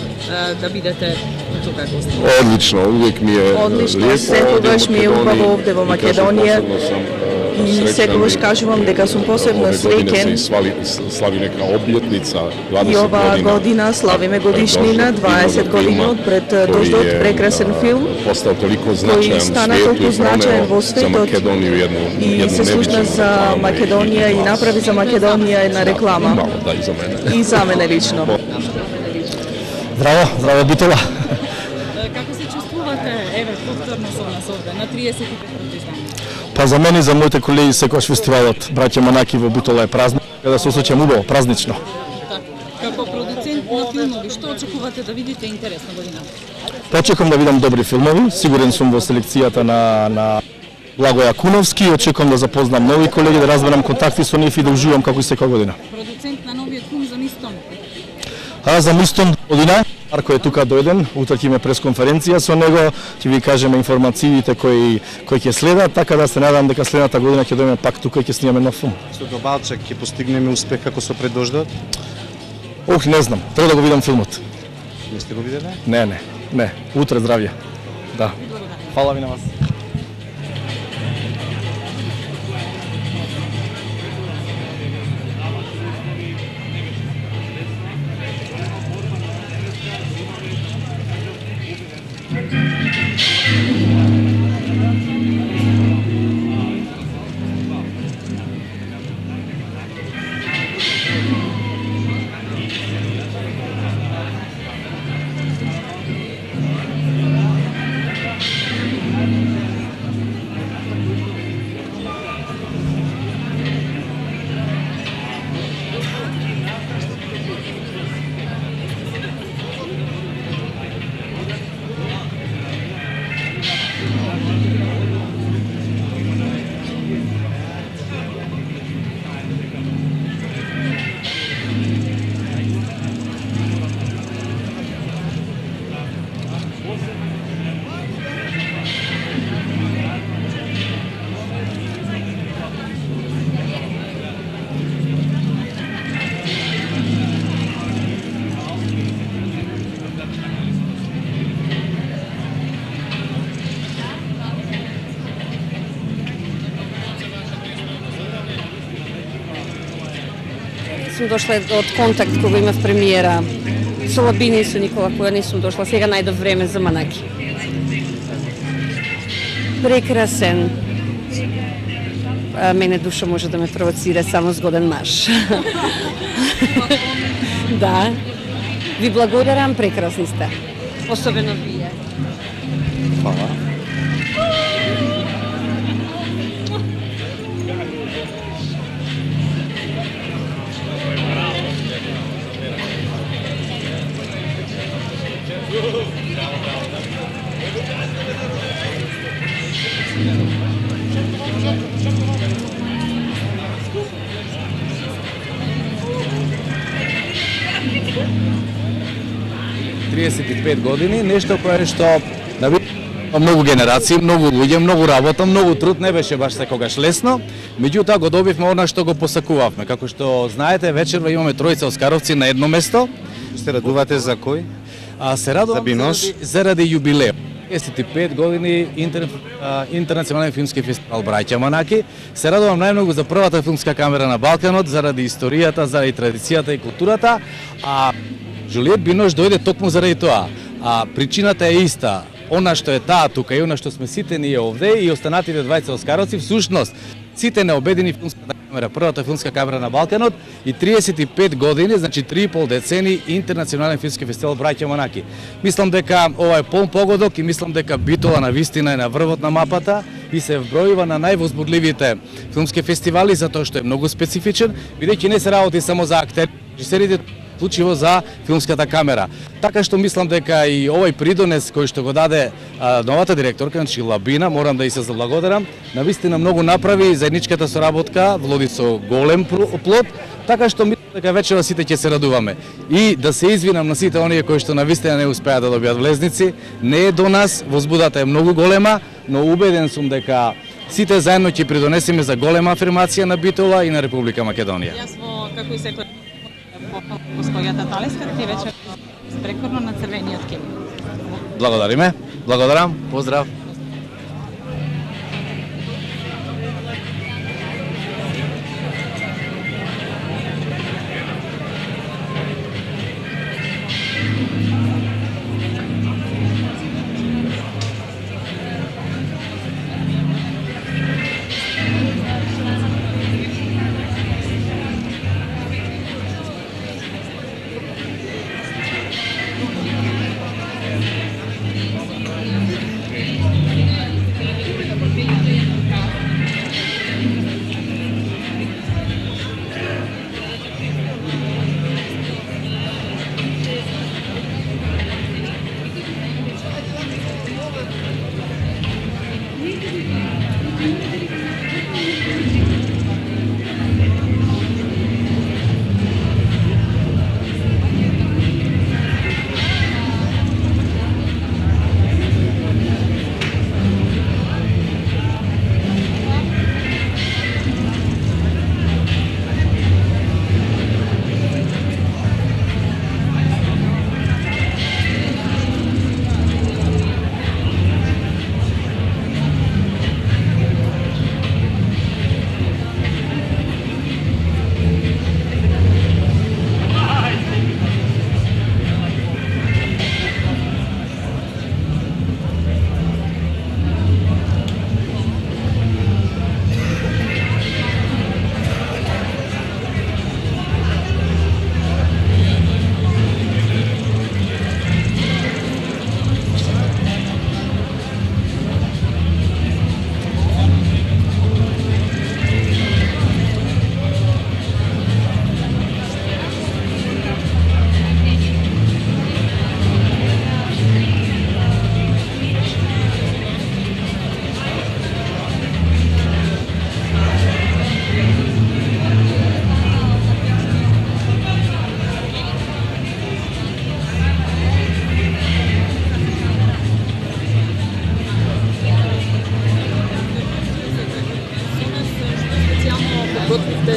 да бидете тука гости. Одлично, увек ми е Одлично, лепо. секогаш ми е убаво овде во Македонија. И секогаш кажувам дека сум посебно среќен. Слави нека објетница, 20 И оваа година славиме годишнина, 20 години од пред дождот, прекрасен филм, постал толико кој значаен стана свету толку значаен во за светот Македонија и се слушна за Македонија и направи за Македонија една реклама. Да, и за мене. И за мене лично. Здраво, здраво Битола. Како се чувствувате, еве, повторно со нас овде, на 35-тото издание? Па за мене и за моите колеги секогаш фестивалот Браќа Манаки во Битола е празник, да се осеќам убаво, празнично. Како продуцент на филмови, што очекувате да видите интересна година? Очекувам да видам добри филмови, сигурен сум во селекцијата на Благој Акуновски, очекувам да запознам нови колеги, да разберам контакти со нив и да уживам како и секоја година. Продуцент на новиот филм за Мистон. За Мистон година, Марко е тука дојден, утре ќе има пресконференција со него, ќе ви кажеме информациите кои ќе следат, така да се надам дека следната година ќе дојдеме пак тука и ќе снимаме нов филм. Со Добалчак ќе постигнеме успех како со предождот? Не знам, треба да го видам филмот. Не сте го виделе? Не. Утре здравје. Да. Фала ви на вас. Сум дошла од контакт кога имав премиера со Лабини и со Никола, која не сум дошла. Сега најдов време за Манаки. Прекрасен. Мене душа може да ме провоцира само згоден маж. Да. Ви благодарам, прекрасни сте. Особено вие. Фала. години, нешто кое што многу генерации, многу луѓе, многу работа, многу труд, не беше баш секогаш лесно, меѓутоа го добивме она што го посакувавме. Како што знаете, вечерва имаме тројца оскаровци на едно место. Се радувате за кој? Се радувам заради јубилеј. 35 години Интернационален филмски фестивал Браќа Манаки. Се радувам најмногу за првата филмска камера на Балканот, заради историјата, заради традицијата и културата, а Жулиет Бинош дојде токму заради тоа. А причината е иста. Она што е таа тука и она што сме сите ние овде и останатите двајца оскаровци, всушност сите необедени филмската камера, првата филмска камера на Балканот и 35 години, значи 3,5 децени Интернационален филмски фестивал Браќа Манаки. Мислам дека ова е полн погодок и мислам дека Битола навистина е на врвот на мапата и се вбројува на највозбудливите филмски фестивали затоа што е многу специфичен, бидејќи не се работи само за актери, режисерите вклучиво за филмската камера. Така што мислам дека и овој придонес кој што го даде новата директорка, значи Лабина, морам да и се заблагодарам, навистина многу направи заедничката соработка, води со голем плод, така што мислам дека вечера сите ќе се радуваме. И да се извинам на сите оние кои што навистина не успеа да добијат влезници, не е до нас, возбудата е многу голема, но убеден сум дека сите заедно ќе придонесеме за голема афирмација на Битола и на Република Македонија. Јас како и секој госпоѓата Талеска, ти вече прекорно на црвениот килим. Благодариме, благодарам, поздрав.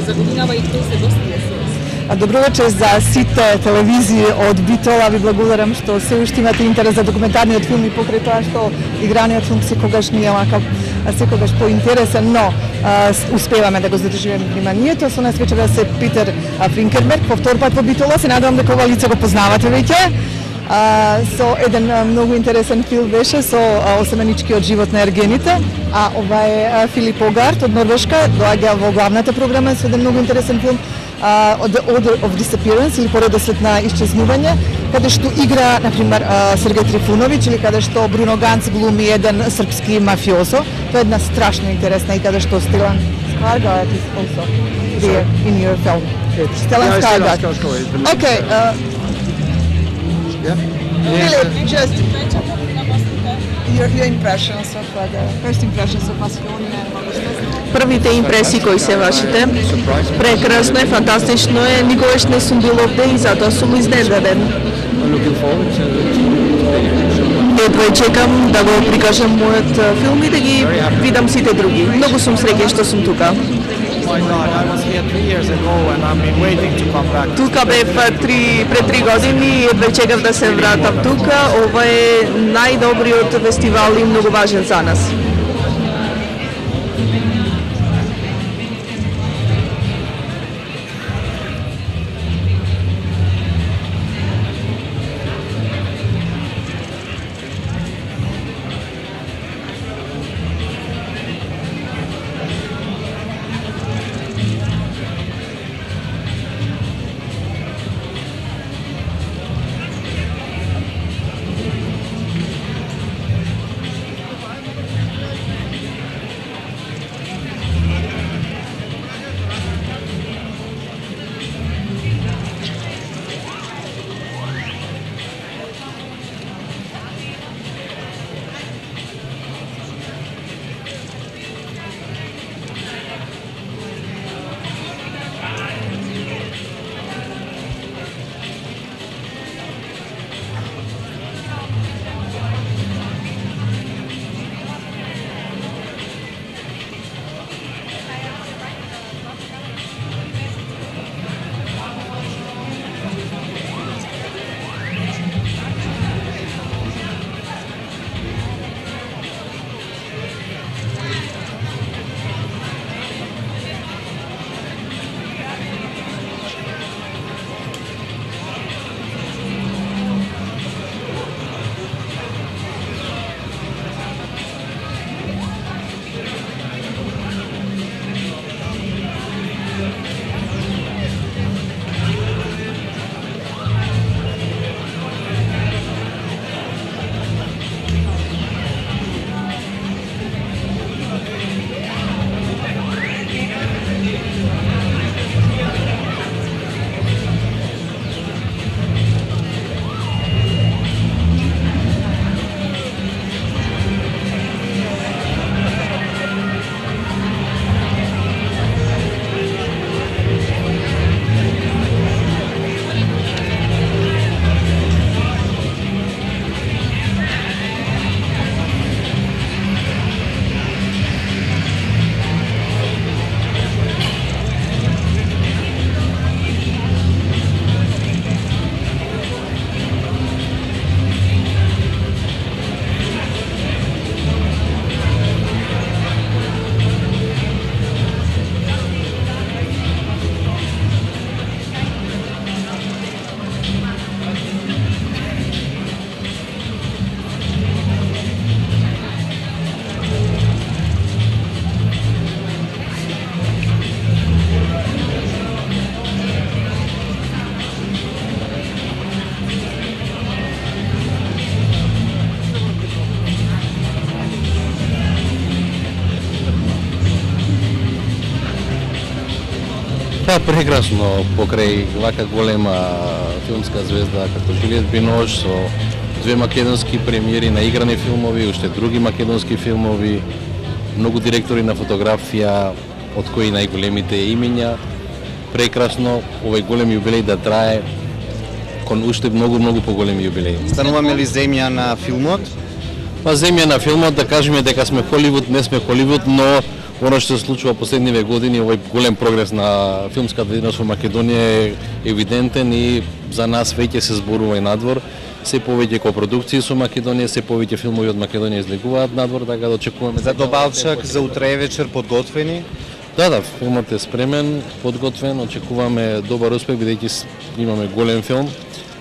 за годинава и тој се достигне се. Добро вечер за сите телевизии од Битола. Ви благодарам што се уште имате интерес за документарниот филм и покрај тоа што играниот филм секогаш ни е вакав, секогаш поинтересен, но успеваме да го задржиме вниманието. Со нас вечера се Питер Фринкерберг, по втор пат во Битола. Се надевам дека ова лице го познавате веќе. Со еден многу интересен филм беше со осеменичкиот живот на ергените, а ова е Филип Огарт од Норвешка, доаѓа во главната програма со еден многу интересен филм The Order of Disappearance или Поредот на исчезнување, каде што игра, например, Сергеј Трифуновиќ или каде што Бруно Ганц глуми еден српски мафиозо. Тоа е една страшно интересна и каде што Стелан Скаргард is also there in your film. Stellan Skarsgård. Okay. Philip, just your impressions of the first impressions of Macedonia. Првите импресии кои се вашите? Прекрасно е, фантастично е, никогаш не сум бил овде и затоа сум изненаден. Едва чекам да го прикажам мојот филм и да ги видам сите други. Многу сум среќен што сум тука. Тука бев пред 3 години и едва чекав да се вратам тука. Ова е најдобриот фестивал и многу важен за нас. прекрасно покрај вака голема филмска звезда како Жилиет Бинош со две македонски премиери на играни филмови, уште други македонски филмови, многу директори на фотографија, од кои најголемите имиња. Прекрасно овој голем јубилеј да трае кон уште многу поголеми јубилеи. Стануваме ли земја на филмот? Па земја на филмот, да кажеме дека сме Холивуд, не сме Холивуд, но оно што се случува последниве години, овој голем прогрес на филмската дейност во Македонија е евидентен и за нас веќе се зборува и надвор. Се повеќе копродукции со Македонија, се повеќе филмови од Македонија излегуваат надвор, така да очекуваме. За Добалчак, за утре вечер подготвени? Да, филмот е спремен, подготвен, очекуваме добар успех бидејќи имаме голем филм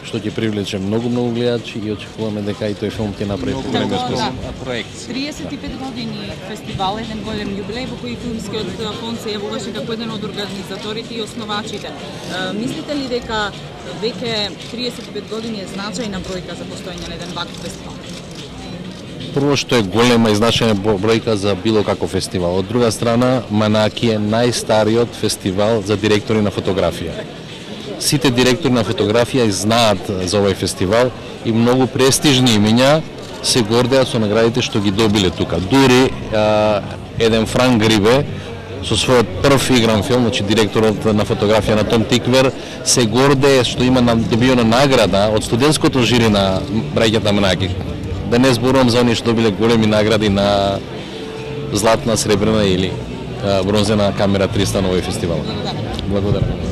што ќе привлече многу гледачи и очекуваме дека и тој филм ќе направи голем успех. Проект. 35 години фестивал, еден голем јубилеј во кој филмскиот фонд се јавуваше како еден од организаторите и основачите. Мислите ли дека веќе 35 години е значајна бројка за постоење на еден ваков фестивал? Прво што е голема и значајна бројка за било каков фестивал. Од друга страна, Манаки е најстариот фестивал за директори на фотографија. Сите директори на фотографија знаат за овој фестивал и многу престижни имиња се гордеат со наградите што ги добиле тука. Дури еден Франк Грибе со својот прв игран филм, значи директорот на фотографија на Том Тиквер, се гордее што има добиена награда од студентското жири на браќата Манаки. Да не зборувам за оние што добиле големи награди на златна, сребрена или бронзена камера 300 на овој фестивал. Благодарам.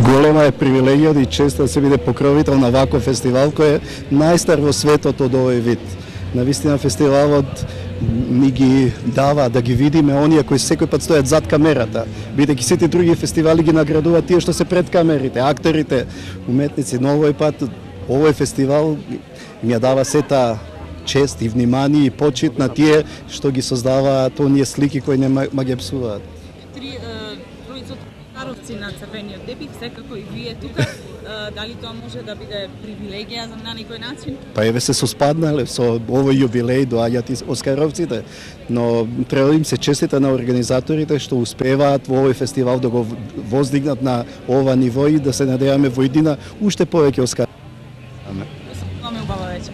голема е привилегија и чест да се биде покровител на ваков фестивал кој е најстар во светот од овој вид. Навистина фестивалот ни ги дава да ги видиме оние кои секој пат стојат зад камерата, бидејќи сите други фестивали ги наградуваат тие што се пред камерите, актерите, уметници, но овој пат овој фестивал ми ја дава сета чест и внимание и почит на тие што ги создаваат оние слики кои не магепсуваат. Тројца каровци на црвениот тепих, секако и вие тука, дали тоа може да биде привилегија на некој начин? Па еве се соспаднале со овој јубилеј, доаѓаат и оскаровците, но треба да им се честита на организаторите што успеваат во овој фестивал да го воздигнат на ова ниво и да се надеваме во иднина уште повеќе оскаровци. Имаме убава вечер.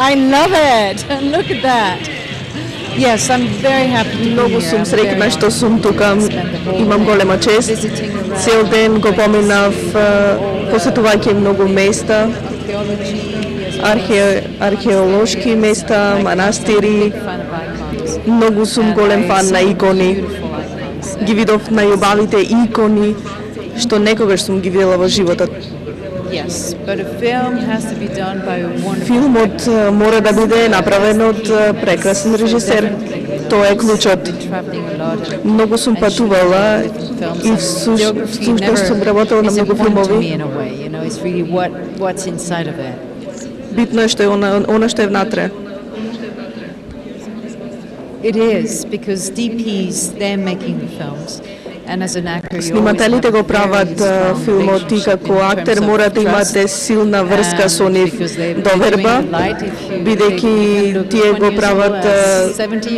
I love it. Look at that. Yes, I'm very happy to be Многу here. сум I'm среќна very што сум тука. Имам голема чест. Цел ден го поминав посетувајќи многу места, археолошки места, манастири. Многу сум голем фан на икони. Ги видов најубавите икони што некогаш сум ги видела во животот. Yes, but a film has to be done by a wonderful Филмот мора да биде направен од прекрасен режисер. Тоа е клучот. Многу сум патувала и всушност сум работела на многу филмови. Битно е што е она што е внатре. It is, because DPs, they're making the films. Снимателите го прават филмот и како актер мора да имате силна врска со нив, доверба, бидејќи тие го прават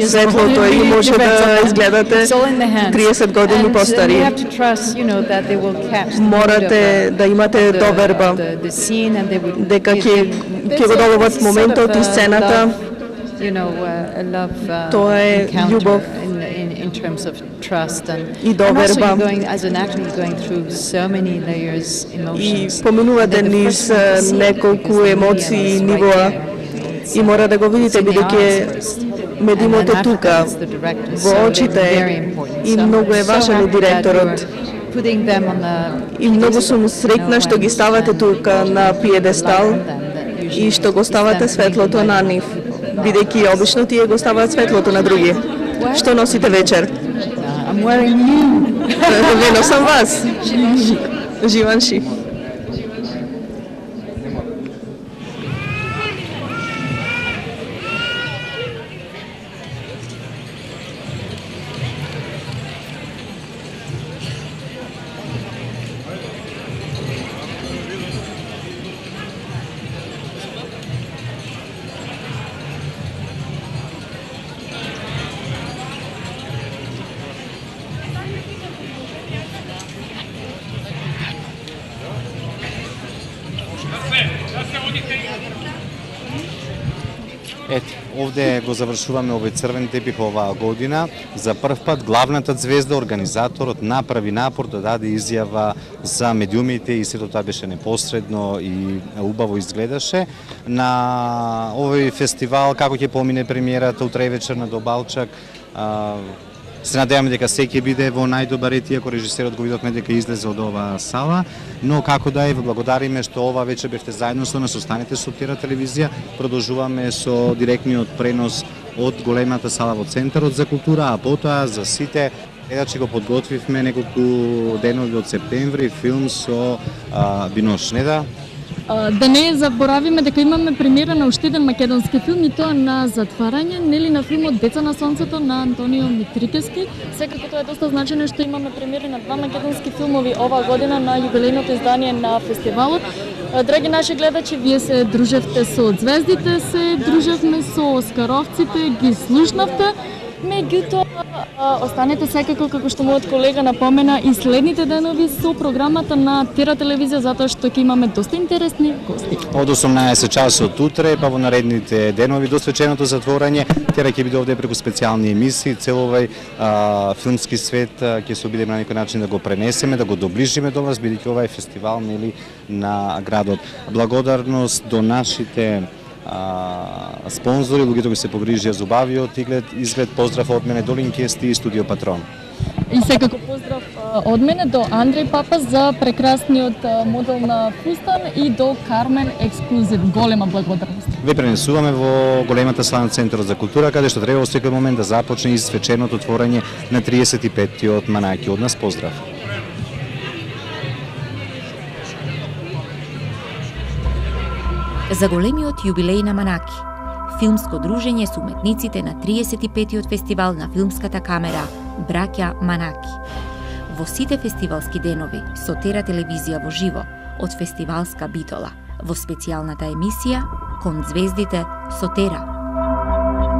светлото и може да изгледате 30 години постари. Морате да имате доверба дека ќе го добиват моментот и сцената. Тоа е љубов и доверба. И поминувате низ неколку емоции и нивоа и мора да го видите бидејќи медимот е тука, во очите и многу е важен и директорот. И многу сум среќна што ги ставате тука на пиедестал и што го ставате светлото на нив, бидејќи обично тие го ставаат светлото на други. Што носите вечер? Ве носам вас. Живанши. Ето, овде го завршуваме овој црвен тепих оваа година. За прв пат главната звезда, организаторот, направи напор да даде изјава за медиумите и сето тоа беше непосредно и убаво изгледаше. На овој фестивал, како ќе помине премиерата утре вечер на Добалчак, се надеваме дека се ќе биде во најдобар ред, иако режисерот го видовме дека излезе од оваа сала, но како да е, благодариме што ова вечер бевте заедно со нас, останете со Тера телевизија, продолжуваме со директниот пренос од големата сала во Центарот за култура, а потоа за сите гледачи го подготвивме неколку денови од септември филм со Бинош, не да? Да не заборавиме дека имаме премиера на уште еден македонски филм и тоа на затварање, нели на филмот Деца на сонцето на Антонио Митрикевски. Секако тоа е доста значено што имаме премиери на два македонски филмови оваа година на јубилејното издание на фестивалот. Драги наши гледачи, вие се дружевте со звездите, се дружевме со оскаровците, ги слушнавте. Меѓутоа, останете секако, како што мојот колега напомена, и следните денови со програмата на Тера телевизија, затоа што ќе имаме доста интересни гости. Од 18 часот утре, па во наредните денови до свеченото затворање, Тера ќе биде овде преку специјални емисии, цел овој филмски свет ќе се обидеме на некој начин да го пренесеме, да го доближиме до вас, бидејќи ова е фестивал нели на градот. Благодарност до нашите спонзори, луѓето кои се погрижија за убавиот изглед, поздрав од мене до Линкести и Студио Патрон. И секако поздрав од мене до Андреј Папа за прекрасниот модел на фустан и до Кармен Ексклузив. Голема благодарност. Ве пренесуваме во големата сала на Центарот за култура, каде што треба во секој момент да започне и свеченото отворање на 35-тиот Манаки. Од нас поздрав. За големиот јубилеј на Манаки, филмско дружење со уметниците на 35-тиот фестивал на филмската камера Браќа Манаки. Во сите фестивалски денови со Тера телевизија во живо од фестивалска битола, во специјалната емисија Кон звездите со Тера.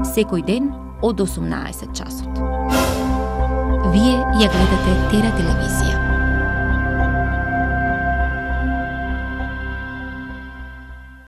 Секој ден од 18 часот. Вие ја гледате Тера телевизија.